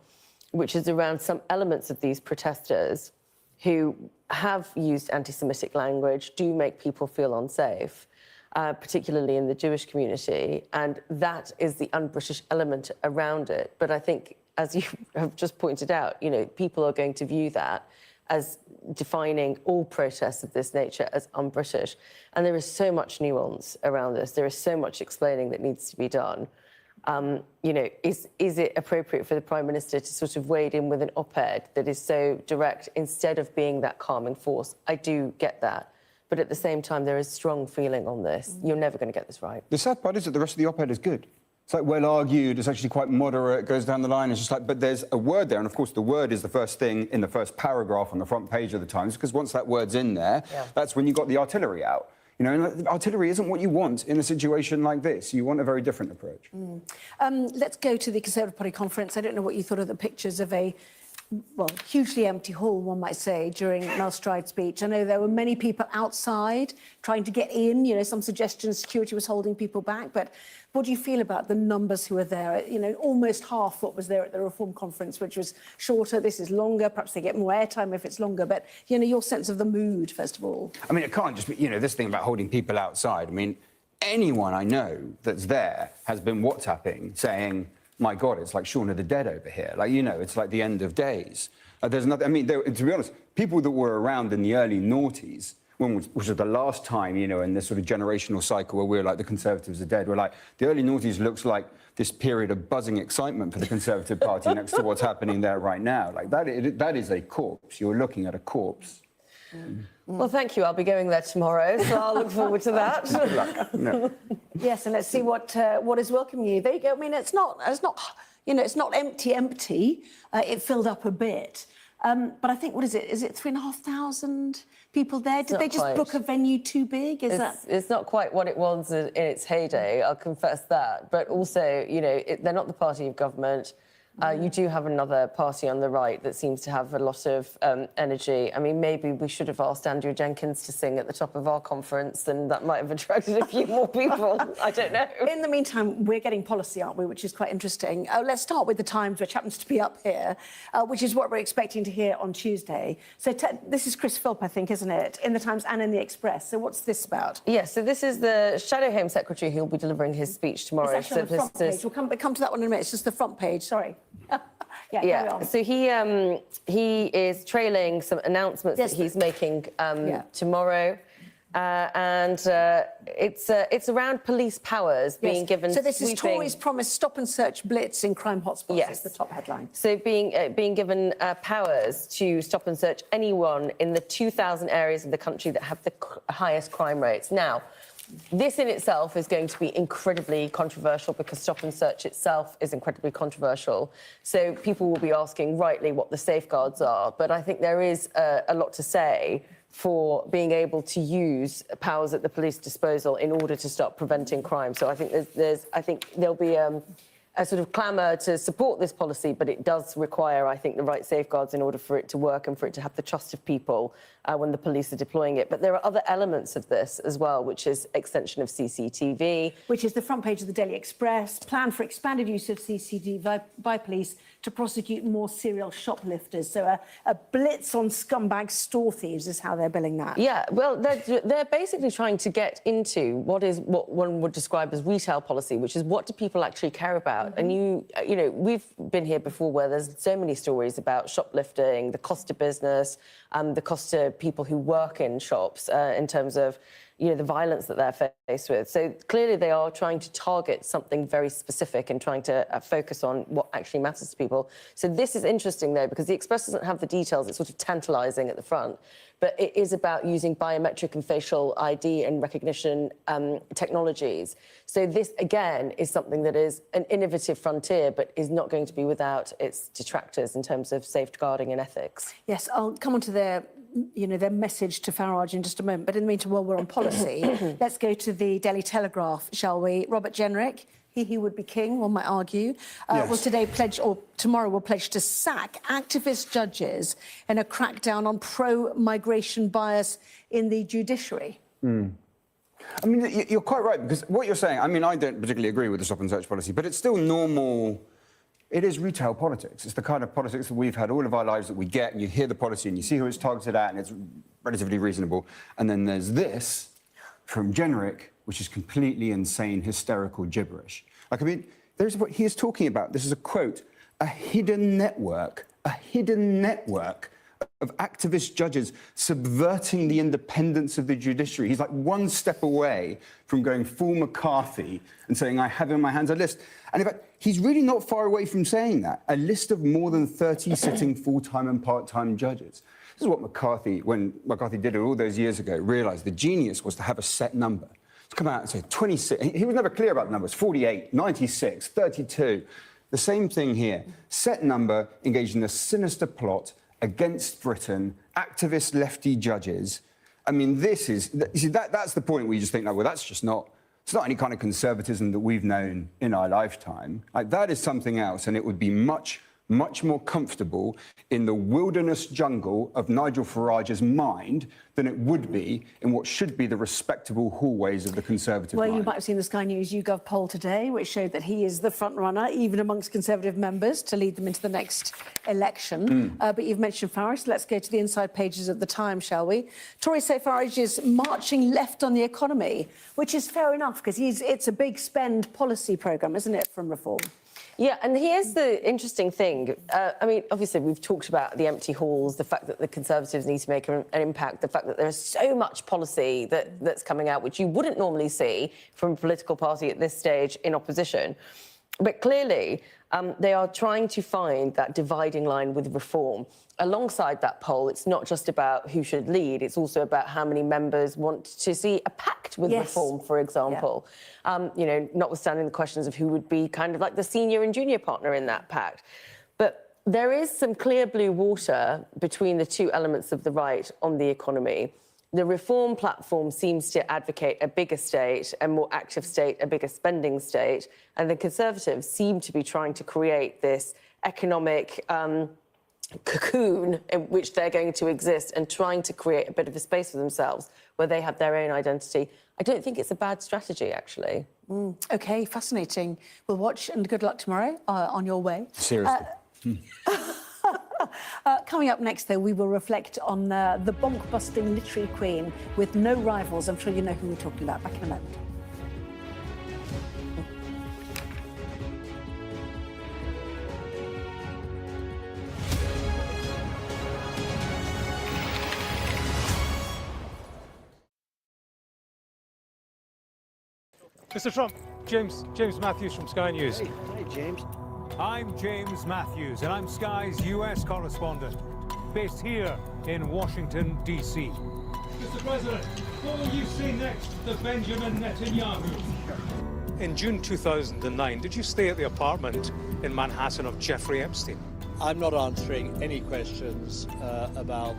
which is around some elements of these protesters who have used anti-Semitic language, do make people feel unsafe. Particularly in the Jewish community, and that is the un-British element around it. But I think, as you have just pointed out, you know, people are going to view that as defining all protests of this nature as un-British. And there is so much nuance around this. There is so much explaining that needs to be done. You know, is it appropriate for the Prime Minister to sort of wade in with an op-ed that is so direct instead of being that calming force? I do get that. But at the same time, there is strong feeling on this. You're never going to get this right. The sad part is that the rest of the op-ed is good. It's like well argued, it's actually quite moderate, it goes down the line, it's just like, but there's a word there, and of course the word is the first thing in the first paragraph on the front page of the Times, because once that word's in there, that's when you got the artillery out. You know, and artillery isn't what you want in a situation like this. You want a very different approach. Let's go to the Conservative Party conference. I don't know what you thought of the pictures of a well, hugely empty hall, one might say, during Mel Stride's speech. I know there were many people outside trying to get in, you know, some suggestions security was holding people back, but what do you feel about the numbers who were there? You know, almost half what was there at the Reform Conference, which was shorter. This is longer. Perhaps they get more airtime if it's longer, but, you know, your sense of the mood, first of all. I mean, it can't just be, you know, this thing about holding people outside. I mean, anyone I know that's there has been WhatsApping saying, my God, it's like Shaun of the Dead over here. Like, you know, it's like the end of days. There's nothing, I mean, to be honest, people that were around in the early noughties, which was the last time, you know, in this sort of generational cycle where we were like, the Conservatives are dead, we're like, the early noughties looks like this period of buzzing excitement for the Conservative Party next to what's happening there right now. Like, that is a corpse. You're looking at a corpse. Well, thank you. I'll be going there tomorrow, so I'll look forward to that. Good luck. No. Yes, and let's see what is welcoming you. There you go. I mean, it's not, you know, it's not empty. It filled up a bit. But I think, what is it? Is it 3,500 people there? Did they just book a venue too big? It's not quite what it was in its heyday, I'll confess that. But also, you know, they're not the party of government. You do have another party on the right that seems to have a lot of energy. I mean, maybe we should have asked Andrew Jenkins to sing at the top of our conference, and that might have attracted a few more people. I don't know. In the meantime, we're getting policy, aren't we, which is quite interesting. Let's start with the Times, which happens to be up here, which is what we're expecting to hear on Tuesday. So this is Chris Philp, I think, isn't it, in the Times and in the Express. So what's this about? Yes, so this is the Shadow Home Secretary who will be delivering his speech tomorrow. It's actually on the front page. We'll come to that one in a minute. It's just the front page, sorry. Yeah. So he is trailing some announcements that he's making tomorrow, and it's around police powers being given. So this is Tories promised stop and search blitz in crime hotspots. Yes, is the top headline. So being given powers to stop and search anyone in the 2,000 areas of the country that have the highest crime rates. Now, this in itself is going to be incredibly controversial because stop and search itself is incredibly controversial. So people will be asking rightly what the safeguards are. But I think there is a lot to say for being able to use powers at the police disposal in order to start preventing crime. So I think I think there'll be a sort of clamour to support this policy, but it does require, I think, the right safeguards in order for it to work and for it to have the trust of people when the police are deploying it. But there are other elements of this as well, which is extension of CCTV. Which is the front page of the Daily Express. Plan for expanded use of CCTV by police to prosecute more serial shoplifters. So a blitz on scumbag store thieves is how they're billing that. Yeah, well, they're basically trying to get into what one would describe as retail policy, which is what do people actually care about? And you know, we've been here before where there's so many stories about shoplifting, the cost of business, the cost to people who work in shops in terms of, you know, the violence that they're faced with. So clearly they are trying to target something very specific and trying to focus on what actually matters to people. So this is interesting, though, because the Express doesn't have the details. It's sort of tantalising at the front. But it is about using biometric and facial ID and recognition technologies. So this, again, is something that is an innovative frontier, but is not going to be without its detractors in terms of safeguarding and ethics. Yes, I'll come on to their message to Farage in just a moment. But in the meantime, while we're on policy, let's go to the Daily Telegraph, shall we? Robert Jenrick, he would be king, one might argue, will today pledge, or tomorrow will pledge to sack activist judges in a crackdown on pro-migration bias in the judiciary. I mean, you're quite right, because what you're saying, I mean, I don't particularly agree with the stop and search policy, but it's still normal. It is retail politics. It's the kind of politics that we've had all of our lives that we get, and you hear the policy and you see who it's targeted at, and it's relatively reasonable. And then there's this from Jenrick, which is completely insane, hysterical gibberish. Like, I mean, there's what he is talking about. This is a quote, a hidden network of activist judges subverting the independence of the judiciary. He's like one step away from going full McCarthy and saying, I have in my hands a list. And in fact, he's really not far away from saying that. A list of more than 30 sitting full-time and part-time judges. This is what McCarthy, when McCarthy did it all those years ago, realised the genius was to have a set number. To come out and say 26, he was never clear about the numbers, 48, 96, 32. The same thing here. Set number engaged in a sinister plot against Britain, activist lefty judges. I mean, this is, you see, that's the point where you just think, like, well, that's just not, it's not any kind of conservatism that we've known in our lifetime. Like, that is something else, and it would be much much more comfortable in the wilderness jungle of Nigel Farage's mind than it would be in what should be the respectable hallways of the Conservative Well, mind. you might have seen the Sky News YouGov poll today, which showed that he is the front runner, even amongst Conservative members, to lead them into the next election. But you've mentioned Farage. Let's go to the inside pages of the Times, shall we? Tories say Farage is marching left on the economy, which is fair enough, because it's a big spend policy programme, isn't it, from Reform? Yeah, and here's the interesting thing. I mean, obviously, we've talked about the empty halls, the fact that the Conservatives need to make an impact, the fact that there is so much policy that's coming out, which you wouldn't normally see from a political party at this stage in opposition. But clearly, they are trying to find that dividing line with Reform. Alongside that poll, it's not just about who should lead, it's also about how many members want to see a pact with Reform, for example. You know, notwithstanding the questions of who would be kind of like the senior and junior partner in that pact. But there is some clear blue water between the two elements of the right on the economy. The Reform platform seems to advocate a bigger state, a more active state, a bigger spending state, and the Conservatives seem to be trying to create this economic cocoon in which they're going to exist and trying to create a bit of a space for themselves where they have their own identity. I don't think it's a bad strategy, actually. OK, fascinating. We'll watch, and good luck tomorrow on your way. Seriously. Coming up next, though, we will reflect on the bonk-busting literary queen with no rivals. I'm sure you know who we're talking about. Back in a moment. Mr. Trump, James Matthews from Sky News. Hey, James. I'm James Matthews, and I'm Sky's US correspondent, based here in Washington, D.C. Mr. President, what will you say next to Benjamin Netanyahu? In June 2009, did you stay at the apartment in Manhattan of Jeffrey Epstein? I'm not answering any questions about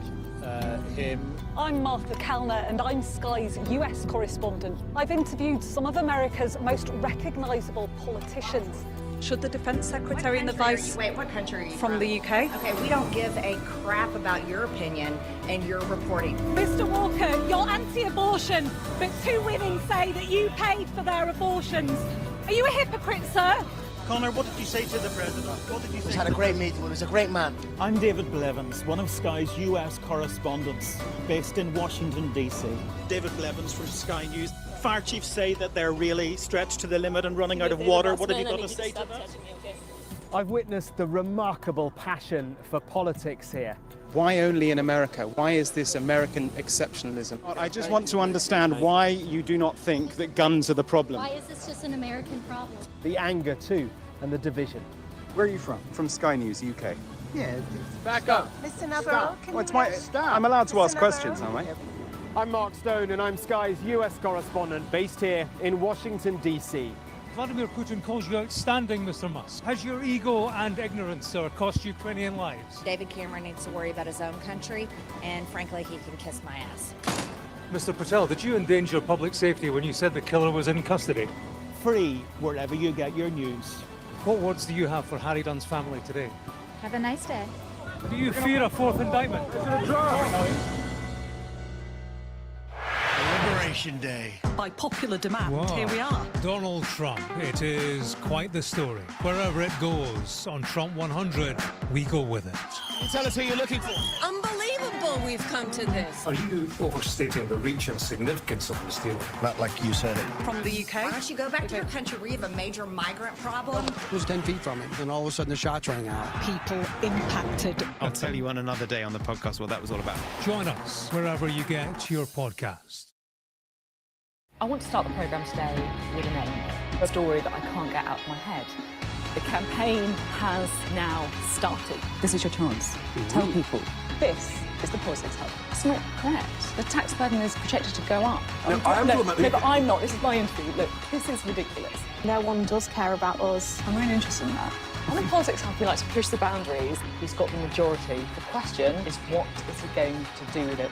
him. I'm Martha Kalner, and I'm Sky's US correspondent. I've interviewed some of America's most recognisable politicians. Should the Defence Secretary and the Vice... Wait, what country are you from? The UK. Okay, we don't give a crap about your opinion and your reporting. Mr Walker, you're anti-abortion, but two women say that you paid for their abortions. Are you a hypocrite, sir? Connor, what did you say to the president? What did you say? We had a great meeting. He was a great man. I'm David Blevins, one of Sky's US correspondents based in Washington, D.C. David Blevins from Sky News. Fire chiefs say that they're really stretched to the limit and running out of water. What have you got to say to that? I've witnessed the remarkable passion for politics here. Why only in America? Why is this American exceptionalism? I just want to understand why you do not think that guns are the problem. Why is this just an American problem? The anger, too, and the division. Where are you from? From Sky News, UK. Yeah. Back up. Mr. Navarro, Well, it's my... I'm allowed to ask questions, aren't I? I'm Mark Stone, and I'm Sky's US correspondent based here in Washington, D.C. Vladimir Putin calls you outstanding, Mr. Musk. Has your ego and ignorance, sir, cost Ukrainian lives? David Cameron needs to worry about his own country, and frankly, he can kiss my ass. Mr. Patel, did you endanger public safety when you said the killer was in custody? Free wherever you get your news. What words do you have for Harry Dunn's family today? Have a nice day. Do you fear a fourth indictment? Liberation Day. By popular demand, Wow. here we are. Donald Trump. It is quite the story. Wherever it goes, on Trump 100, we go with it. Tell us who you're looking for. Unbelievable we've come to this. Are you overstating the reach and significance of this deal? Not like you said it. From the UK. Why don't you go back to your country where you have a major migrant problem? It was 10 feet from it, and all of a sudden the shots rang out. People impacted. I'll tell you on another day on the podcast what that was all about. Join us wherever you get your podcast. I want to start the programme today with a name, a story that I can't get out of my head. The campaign has now started. This is your chance. Tell people this is the politics hub. It's not correct. The tax burden is projected to go up. No, but I'm not. This is my interview. Look, this is ridiculous. No one does care about us. I'm really interested in that. On the politics hub, we like to push the boundaries. He's got the majority. The question is, what is he going to do with it?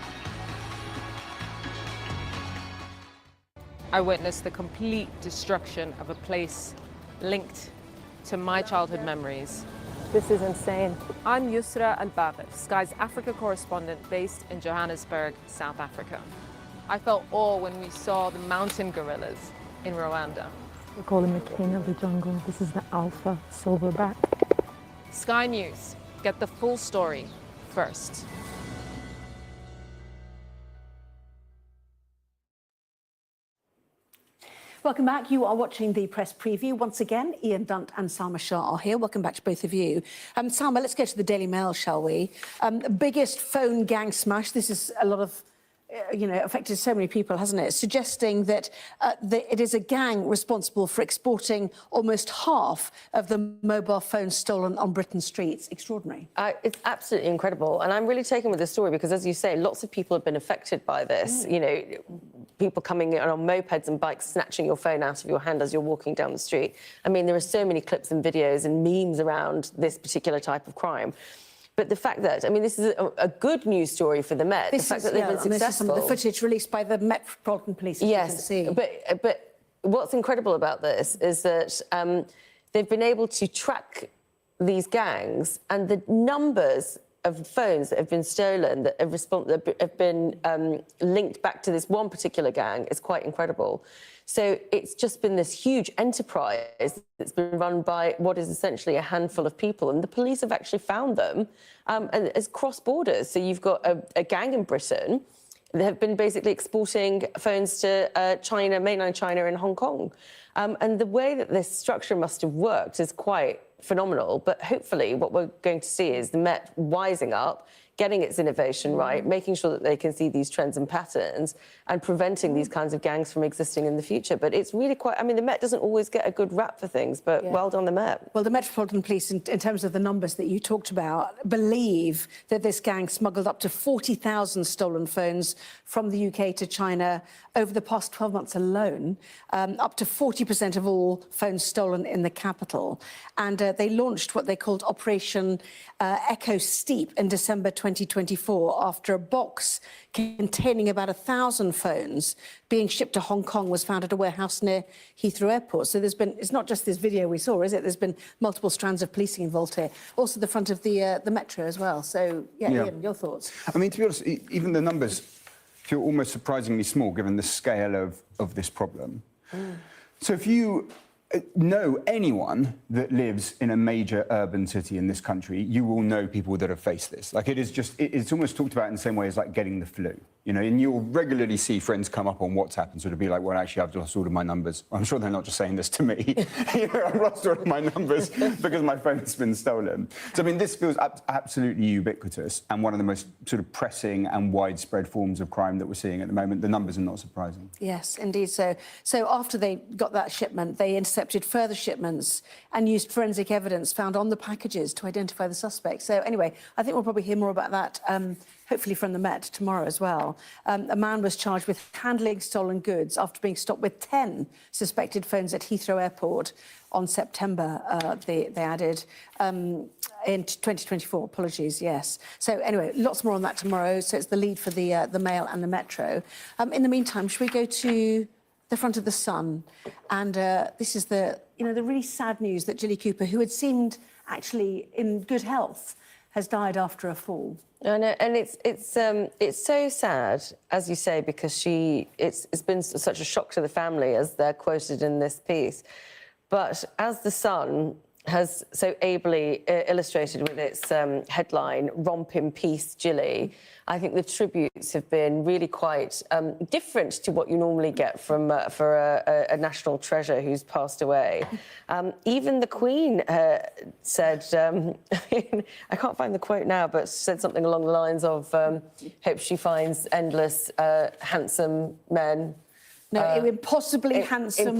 I witnessed the complete destruction of a place linked to my childhood memories. This is insane. I'm Yusra Al-Bagher, Sky's Africa correspondent based in Johannesburg, South Africa. I felt awe when we saw the mountain gorillas in Rwanda. We call him the king of the jungle. This is the alpha silverback. Sky News, get the full story first. Welcome back. You are watching the press preview. Once again, Ian Dunt and Salma Shah are here. Welcome back to both of you. Salma, let's go to the Daily Mail, shall we? Biggest phone gang smash. This is a lot of, affected so many people, hasn't it? Suggesting that it is a gang responsible for exporting almost half of the mobile phones stolen on Britain's streets. Extraordinary. It's absolutely incredible. And I'm really taken with this story because, as you say, lots of people have been affected by this. People coming in on mopeds and bikes, snatching your phone out of your hand as you're walking down the street. I mean, there are so many clips and videos and memes around this particular type of crime. But the fact that, this is a good news story for the Met. The fact that they've been successful. This is some of the footage released by the Metropolitan Police, as you can see. But what's incredible about this is that they've been able to track these gangs, and the numbers of phones that have been stolen that have been linked back to this one particular gang is quite incredible. So it's just been this huge enterprise that's been run by what is essentially a handful of people, and the police have actually found them as cross borders. So you've got a gang in Britain that have been basically exporting phones to China, mainland China and Hong Kong. And the way that this structure must have worked is quite phenomenal. But hopefully what we're going to see is the Met wising up, getting its innovation right, making sure that they can see these trends and patterns and preventing these kinds of gangs from existing in the future. But it's really quite, the Met doesn't always get a good rap for things, but well done the Met. Well, the Metropolitan Police, in terms of the numbers that you talked about, believe that this gang smuggled up to 40,000 stolen phones from the UK to China over the past 12 months alone, up to 40% of all phones stolen in the capital. And they launched what they called Operation Echo Steep in December 2024 after a box containing about 1,000 phones being shipped to Hong Kong was found at a warehouse near Heathrow Airport. So it's not just this video we saw, is it? There's been multiple strands of policing involved here. Also the front of the Metro as well. So, Ian, your thoughts? To be honest, even the numbers feel almost surprisingly small given the scale of this problem. So if you know anyone that lives in a major urban city in this country, you will know people that have faced this. It's almost talked about in the same way as getting the flu. And you'll regularly see friends come up on WhatsApp and sort of be like, well, actually, I've lost all of my numbers. I'm sure they're not just saying this to me. I've lost all of my numbers because my phone's been stolen. So, this feels absolutely ubiquitous and one of the most sort of pressing and widespread forms of crime that we're seeing at the moment. The numbers are not surprising. Yes, indeed so. So after they got that shipment, they intercepted further shipments and used forensic evidence found on the packages to identify the suspects. So anyway, I think we'll probably hear more about that hopefully from the Met tomorrow as well. A man was charged with handling stolen goods after being stopped with 10 suspected phones at Heathrow Airport on September, they added, in 2024, apologies, yes. So anyway, lots more on that tomorrow. So it's the lead for the Mail and the Metro. In the meantime, should we go to the front of the Sun? And this is the really sad news that Jilly Cooper, who had seemed actually in good health, has died after a fall. I know, and it's so sad, as you say, because it's been such a shock to the family, as they're quoted in this piece. But as the Sun has so ably illustrated with its headline, "Romp in Peace, Jilly," I think the tributes have been really quite different to what you normally get from for a national treasure who's passed away. Even the Queen said, I can't find the quote now, but said something along the lines of, hope she finds endless handsome men. No, impossibly handsome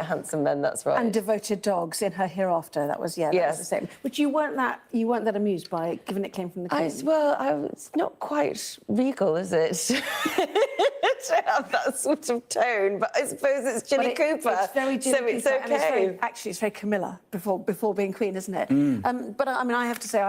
handsome men, that's right. And devoted dogs in her hereafter. That was, that was the same. But you weren't that amused by it, given it came from the Queen? It's not quite regal, is it? To have that sort of tone, but I suppose it's Jilly Cooper, it's very Jilly so Cooper, it's okay. It's very Camilla before being Queen, isn't it? But I have to say,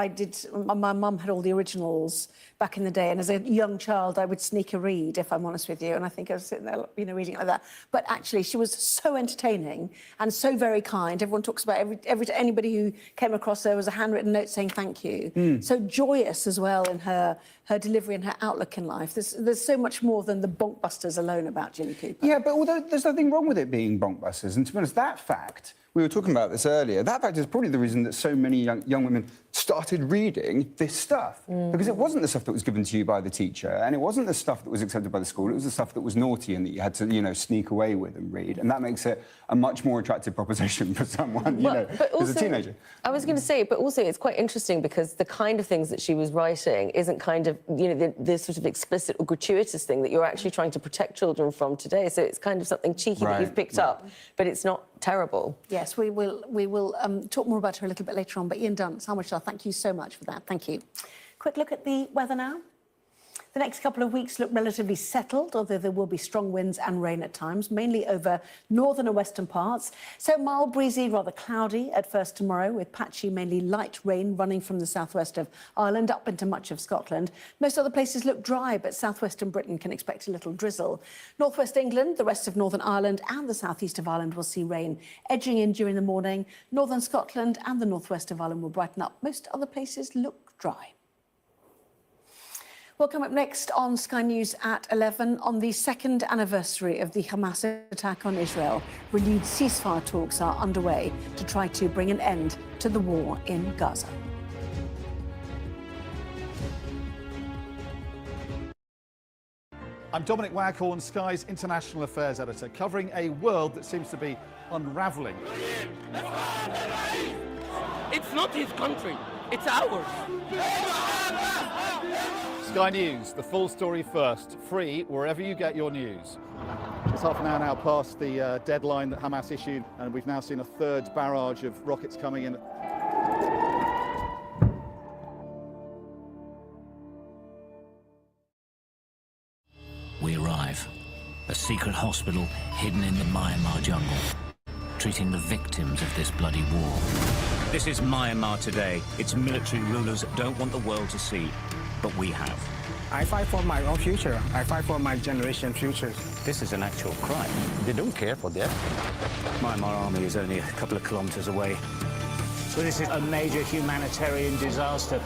my mum had all the originals back in the day, and as a young child, I would sneak a read, if I'm honest with you, and I think I was sitting there, reading reading it like that. But actually, she was so entertaining and so very kind. Everyone talks about anybody who came across her was a handwritten note saying thank you. So joyous as well in her delivery and her outlook in life. There's so much more than the bonkbusters alone about Jilly Cooper. Yeah, but although there's nothing wrong with it being bonkbusters, and to be honest, that fact, we were talking about this earlier, that fact is probably the reason that so many young women started reading this stuff. Because it wasn't the stuff that was given to you by the teacher, and it wasn't the stuff that was accepted by the school, it was the stuff that was naughty and that you had to, you know, sneak away with and read. And that makes it a much more attractive proposition for someone, you know, as a teenager. I was going to say, but also it's quite interesting because the kind of things that she was writing isn't kind of, you know, the sort of explicit or gratuitous thing that you're actually trying to protect children from today. So it's kind of something cheeky that you've picked up, but it's not terrible. Yes, we will talk more about her a little bit later on. But Ian Dunn, Salma Shah, thank you so much for that. Thank you. Quick look at the weather now. The next couple of weeks look relatively settled, although there will be strong winds and rain at times, mainly over northern and western parts. So mild, breezy, rather cloudy at first tomorrow, with patchy, mainly light rain running from the southwest of Ireland up into much of Scotland. Most other places look dry, but southwestern Britain can expect a little drizzle. Northwest England, the rest of Northern Ireland and the southeast of Ireland will see rain edging in during the morning. Northern Scotland and the northwest of Ireland will brighten up. Most other places look dry. We'll come up next on Sky News at 11. On the second anniversary of the Hamas attack on Israel, renewed ceasefire talks are underway to try to bring an end to the war in Gaza. I'm Dominic Waghorn, Sky's International Affairs Editor, covering a world that seems to be unravelling. It's not his country, it's ours. Sky News, the full story first, free wherever you get your news. It's half an hour now past the deadline that Hamas issued, and we've now seen a third barrage of rockets coming in. We arrive, a secret hospital hidden in the Myanmar jungle, treating the victims of this bloody war. This is Myanmar today. Its military rulers don't want the world to see, but we have. I fight for my own future. I fight for my generation's future. This is an actual crime. They don't care for that. Myanmar army is only a couple of kilometers away. So this is a major humanitarian disaster.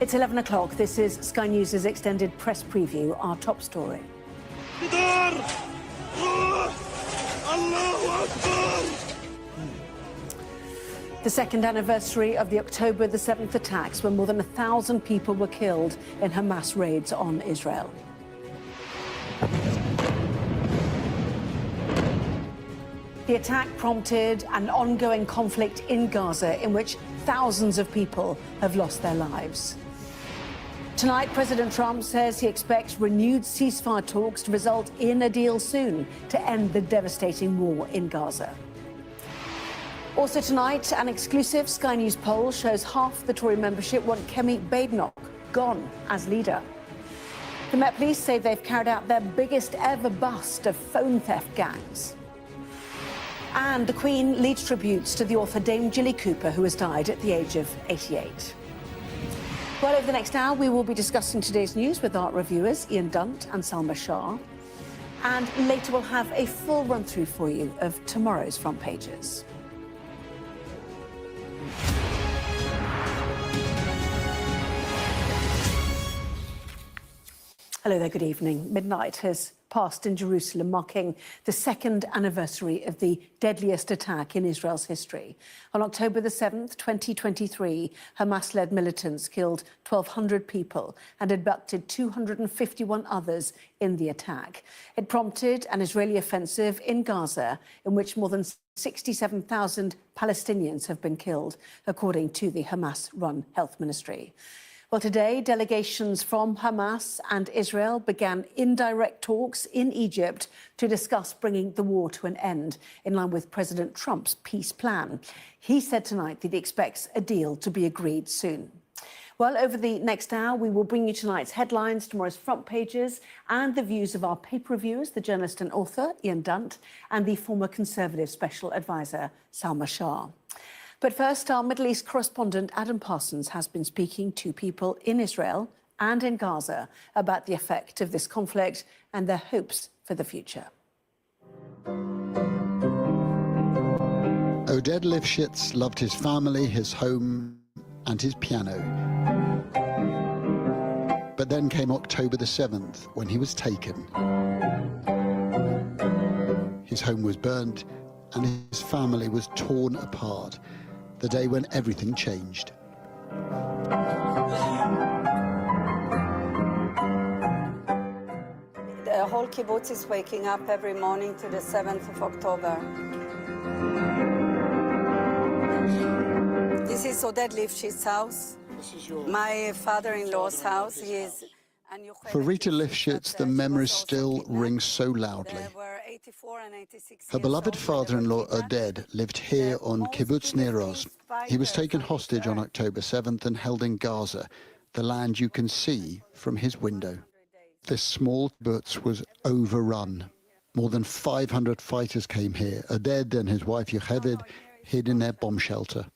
It's 11 o'clock. This is Sky News' extended press preview, our top story. The second anniversary of the October the 7th attacks, when more than 1,000 people were killed in Hamas raids on Israel. The attack prompted an ongoing conflict in Gaza in which thousands of people have lost their lives. Tonight, President Trump says he expects renewed ceasefire talks to result in a deal soon to end the devastating war in Gaza. Also tonight, an exclusive Sky News poll shows half the Tory membership want Kemi Badenoch gone as leader. The Met Police say they've carried out their biggest ever bust of phone theft gangs. And the Queen leads tributes to the author Dame Gilly Cooper, who has died at the age of 88. Well, over the next hour, we will be discussing today's news with art reviewers Ian Dunt and Salma Shah. And later we'll have a full run-through for you of tomorrow's front pages. Hello there, good evening. Midnight has passed in Jerusalem, marking the second anniversary of the deadliest attack in Israel's history. On October the 7th, 2023, Hamas-led militants killed 1,200 people and abducted 251 others in the attack. It prompted an Israeli offensive in Gaza, in which more than 67,000 Palestinians have been killed, according to the Hamas-run health ministry. Well, today, delegations from Hamas and Israel began indirect talks in Egypt to discuss bringing the war to an end, in line with President Trump's peace plan. He said tonight that he expects a deal to be agreed soon. Well, over the next hour, we will bring you tonight's headlines, tomorrow's front pages, and the views of our paper reviewers, the journalist and author, Ian Dunt, and the former Conservative Special Advisor, Salma Shah. But first, our Middle East correspondent Adam Parsons has been speaking to people in Israel and in Gaza about the effect of this conflict and their hopes for the future. Oded Lifshitz loved his family, his home, and his piano. But then came October the 7th, when he was taken. His home was burnt, and his family was torn apart. The day when everything changed. The whole kibbutz is waking up every morning to the 7th of October. This is Oded Lifshitz's house, my father-in-law's house. He is. For Rita Lifshitz, the memories still ring so loudly. Her beloved father-in-law, Oded, lived here on Kibbutz Nir Oz. He was taken hostage on October 7th and held in Gaza, the land you can see from his window. This small kibbutz was overrun. More than 500 fighters came here. Oded and his wife, Yocheved, hid in their bomb shelter.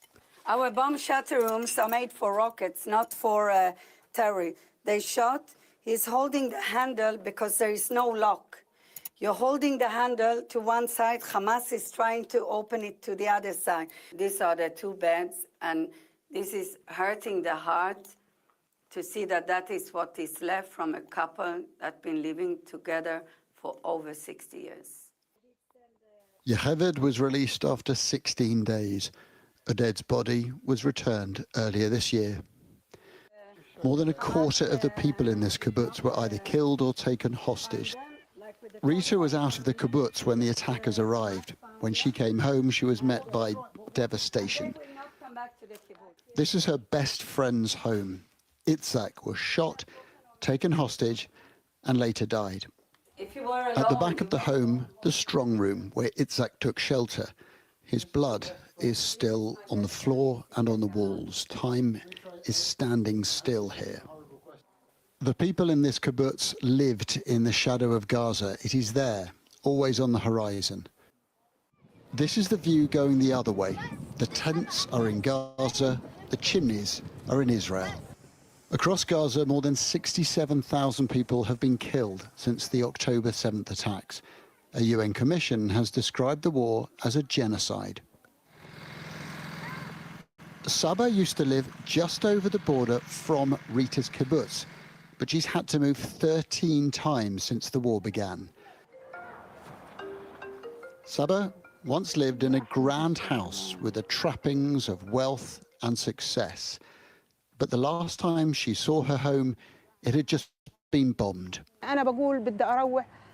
Our bomb shelter rooms are made for rockets, not for terror. They shot. He's holding the handle because there is no lock. You're holding the handle to one side. Hamas is trying to open it to the other side. These are the two beds, and this is hurting the heart to see that that is what is left from a couple that's been living together for over 60 years. Yocheved was released after 16 days. Oded's body was returned earlier this year. More than a quarter of the people in this kibbutz were either killed or taken hostage. Rita was out of the kibbutz when the attackers arrived. When she came home, she was met by devastation. This is her best friend's home. Itzhak was shot, taken hostage, and later died. At the back of the home, the strong room where Itzhak took shelter. His blood is still on the floor and on the walls. Time is standing still here. The people in this kibbutz lived in the shadow of Gaza. It is there, always on the horizon. This is the view going the other way. The tents are in Gaza, the chimneys are in Israel. Across Gaza, more than 67,000 people have been killed since the October 7th attacks. A UN commission has described the war as a genocide. Saba used to live just over the border from Rita's kibbutz, but she's had to move 13 times since the war began. Saba once lived in a grand house with the trappings of wealth and success. But the last time she saw her home, it had just been bombed.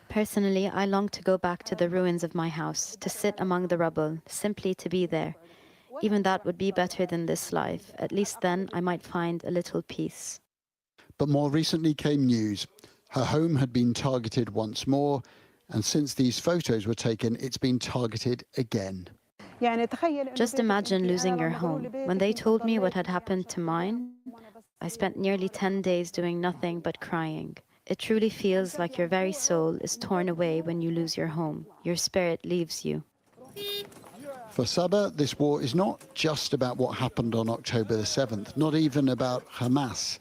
Personally, I long to go back to the ruins of my house, to sit among the rubble, simply to be there. Even that would be better than this life. At least then I might find a little peace. But more recently came news. Her home had been targeted once more, and since these photos were taken, it's been targeted again. Just imagine losing your home. When they told me what had happened to mine, I spent nearly 10 days doing nothing but crying. It truly feels like your very soul is torn away when you lose your home. Your spirit leaves you. For Saba, this war is not just about what happened on October the 7th, not even about Hamas.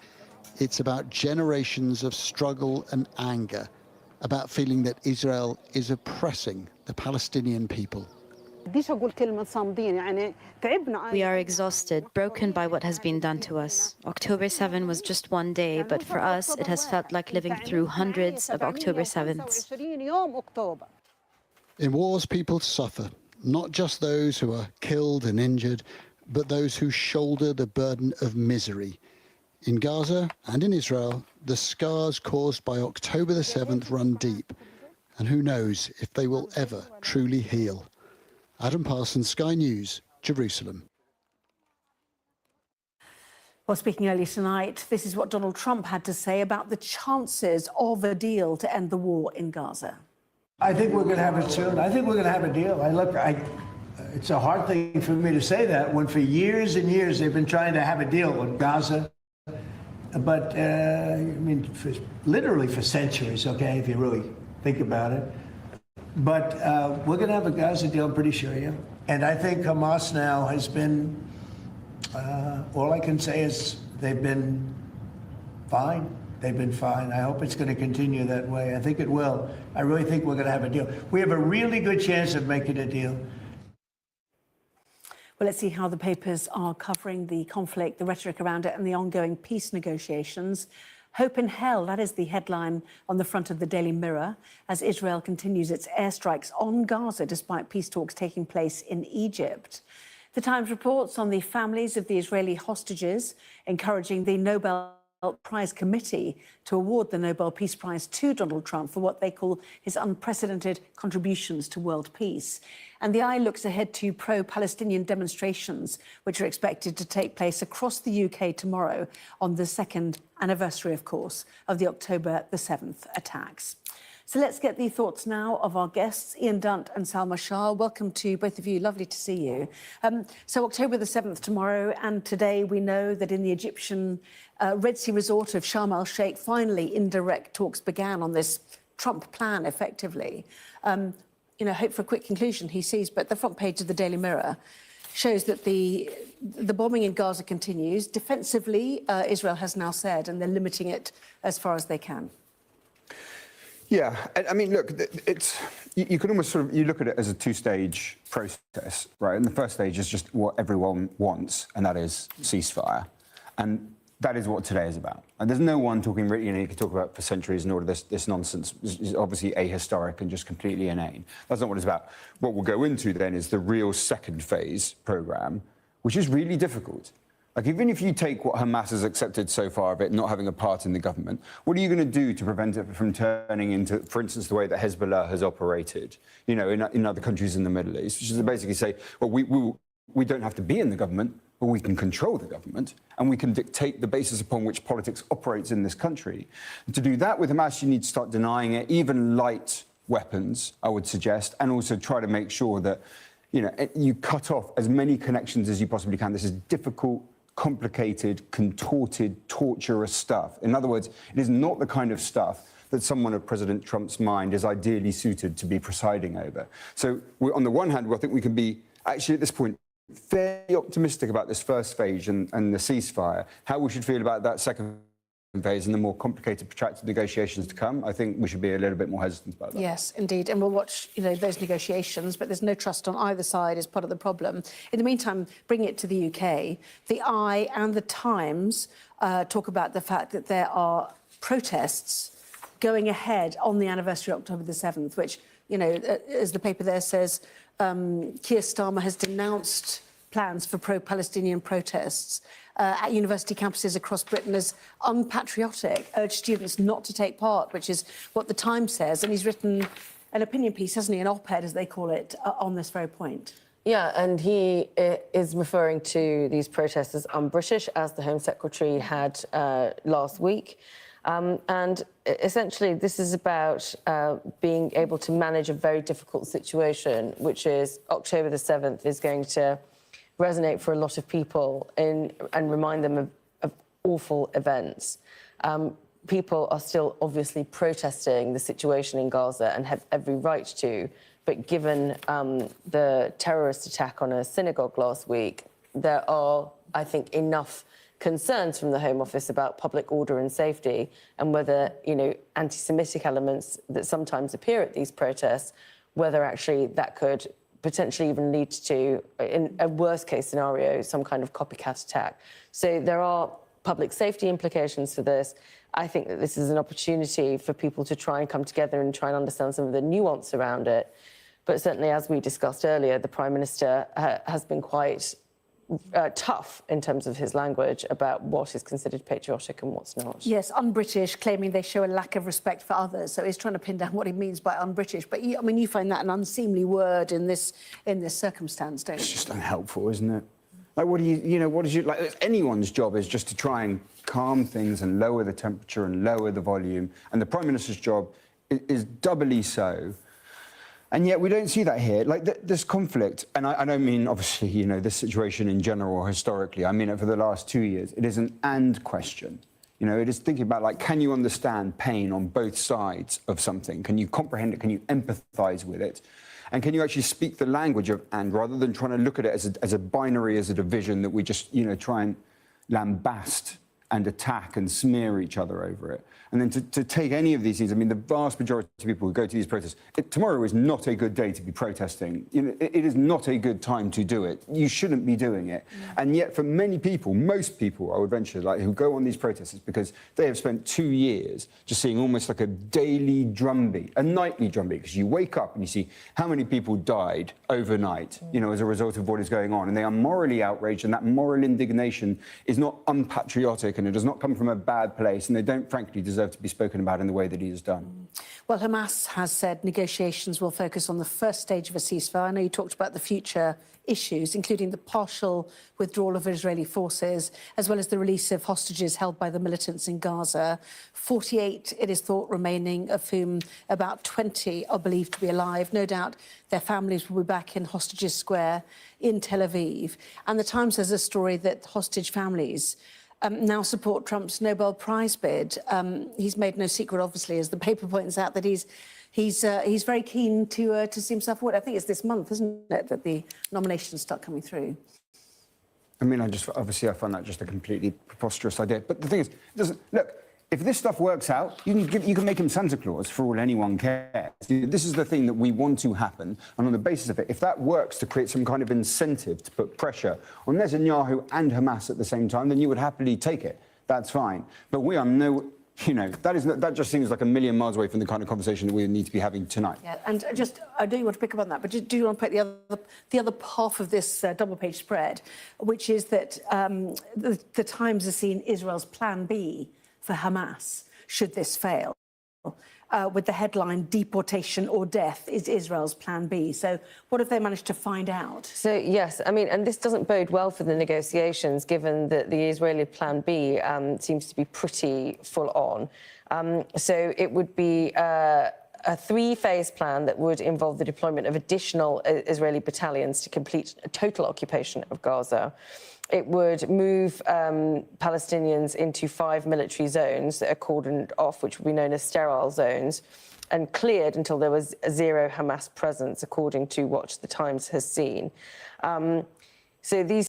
It's about generations of struggle and anger, about feeling that Israel is oppressing the Palestinian people. We are exhausted, broken by what has been done to us. October 7 was just one day, but for us, it has felt like living through hundreds of October 7ths. In wars, people suffer, not just those who are killed and injured, but those who shoulder the burden of misery. In Gaza and in Israel, the scars caused by October the 7th run deep, and who knows if they will ever truly heal. Adam Parsons, Sky News, Jerusalem. Well, speaking earlier tonight, this is what Donald Trump had to say about the chances of a deal to end the war in Gaza. I think we're going to have it soon. I think we're going to have a deal. It's a hard thing for me to say that when for years and years they've been trying to have a deal with Gaza. But, literally for centuries, okay, if you really think about it. But we're going to have a Gaza deal, I'm pretty sure, yeah. And I think Hamas now has been, all I can say is they've been fine. They've been fine. I hope it's going to continue that way. I think it will. I really think we're going to have a deal. We have a really good chance of making a deal. Well, let's see how the papers are covering the conflict, the rhetoric around it, and the ongoing peace negotiations. Hope in hell, that is the headline on the front of the Daily Mirror, as Israel continues its airstrikes on Gaza despite peace talks taking place in Egypt. The Times reports on the families of the Israeli hostages, encouraging the Nobel Prize Committee to award the Nobel Peace Prize to Donald Trump for what they call his unprecedented contributions to world peace. And the Eye looks ahead to pro-Palestinian demonstrations, which are expected to take place across the UK tomorrow on the second anniversary, of course, of the October the 7th attacks. So let's get the thoughts now of our guests, Ian Dunt and Salma Shah. Welcome to both of you. Lovely to see you. So October the 7th tomorrow, and today we know that in the Egyptian Red Sea resort of Sharm el-Sheikh, finally indirect talks began on this Trump plan, effectively. Hope for a quick conclusion, he sees, but the front page of the Daily Mirror shows that the bombing in Gaza continues. Defensively, Israel has now said, and they're limiting it as far as they can. Yeah, I mean, look, you can almost you look at it as a two-stage process, right? And the first stage is just what everyone wants, and that is ceasefire. And that is what today is about. And there's no one talking, you can talk about for centuries and all of this nonsense is obviously ahistoric and just completely inane. That's not what it's about. What we'll go into then is the real second phase program, which is really difficult. Like, even if you take what Hamas has accepted so far of it not having a part in the government, what are you going to do to prevent it from turning into, for instance, the way that Hezbollah has operated, in other countries in the Middle East, which is to basically say, well, we don't have to be in the government, but we can control the government, and we can dictate the basis upon which politics operates in this country. And to do that with Hamas, you need to start denying it, even light weapons, I would suggest, and also try to make sure that, you cut off as many connections as you possibly can. This is difficult, complicated, contorted, torturous stuff. In other words, it is not the kind of stuff that someone of President Trump's mind is ideally suited to be presiding over. So on the one hand, I think we can be, actually at this point, fairly optimistic about this first phase and the ceasefire. How we should feel about that second phase and the more complicated, protracted negotiations to come, I think we should be a little bit more hesitant about that. Yes, indeed. And we'll watch, those negotiations, but there's no trust on either side is part of the problem. In the meantime, bring it to the UK. The Eye and the Times talk about the fact that there are protests going ahead on the anniversary of October the 7th, which, as the paper there says, Keir Starmer has denounced plans for pro-Palestinian protests at university campuses across Britain as unpatriotic, urged students not to take part, which is what the Times says. And he's written an opinion piece, hasn't he, an op-ed, as they call it, on this very point. Yeah, and he is referring to these protests as un-British, as the Home Secretary had last week. And essentially, this is about being able to manage a very difficult situation, which is October the 7th is going to resonate for a lot of people and remind them of awful events. People are still obviously protesting the situation in Gaza and have every right to, but given the terrorist attack on a synagogue last week, there are, I think, enough concerns from the Home Office about public order and safety and whether, anti-Semitic elements that sometimes appear at these protests, whether actually that could potentially even lead to, in a worst-case scenario, some kind of copycat attack. So there are public safety implications for this. I think that this is an opportunity for people to try and come together and try and understand some of the nuance around it. But certainly, as we discussed earlier, the Prime Minister has been quite tough in terms of his language about what is considered patriotic and what's not. Yes, un-British, claiming they show a lack of respect for others. So he's trying to pin down what he means by un-British. But you find that an unseemly word in this circumstance, don't you? It's just unhelpful, isn't it? Like, what is you like? Anyone's job is just to try and calm things and lower the temperature and lower the volume. And the Prime Minister's job is doubly so. And yet we don't see that here. Like, this conflict, and I don't mean, obviously, this situation in general or historically. I mean it for the last 2 years. It is an and question. It is thinking about, like, can you understand pain on both sides of something? Can you comprehend it? Can you empathise with it? And can you actually speak the language of and, rather than trying to look at it as a binary, as a division that we just, try and lambast and attack and smear each other over it. And then to take any of these things, I mean, the vast majority of people who go to these protests, tomorrow is not a good day to be protesting. It is not a good time to do it. You shouldn't be doing it. And yet, for many people, most people, I would venture, who go on these protests, it's because they have spent 2 years just seeing almost like a daily drumbeat, a nightly drumbeat, because you wake up and you see how many people died overnight, as a result of what is going on. And they are morally outraged, and that moral indignation is not unpatriotic, and it does not come from a bad place, and they don't, frankly, deserve to be spoken about in the way that he has done. Well, Hamas has said negotiations will focus on the first stage of a ceasefire. I know you talked about the future issues, including the partial withdrawal of Israeli forces, as well as the release of hostages held by the militants in Gaza. 48, it is thought, remaining, of whom about 20 are believed to be alive. No doubt their families will be back in Hostages Square in Tel Aviv. And the Times has a story that hostage families now support Trump's Nobel Prize bid. He's made no secret, obviously, as the paper points out, that he's very keen to see himself forward. I think it's this month, isn't it, that the nominations start coming through? I mean, obviously I find that just a completely preposterous idea. But the thing is, look, if this stuff works out, you can make him Santa Claus for all anyone cares. This is the thing that we want to happen, and on the basis of it, if that works to create some kind of incentive to put pressure on Netanyahu and Hamas at the same time, then you would happily take it. That's fine. But we are that just seems like a million miles away from the kind of conversation that we need to be having tonight. Yeah, and I do want to pick up on that, but do you want to put the other half of this double-page spread, which is that the Times has seen Israel's plan B for Hamas, should this fail, with the headline, "Deportation or Death is Israel's plan B." So what have they managed to find out? So, yes, I mean, and this doesn't bode well for the negotiations, given that the Israeli plan B seems to be pretty full on. So it would be a three-phase plan that would involve the deployment of additional Israeli battalions to complete a total occupation of Gaza. It would move Palestinians into 5 military zones that are cordoned off, which would be known as sterile zones, and cleared until there was zero Hamas presence, according to what the Times has seen. So these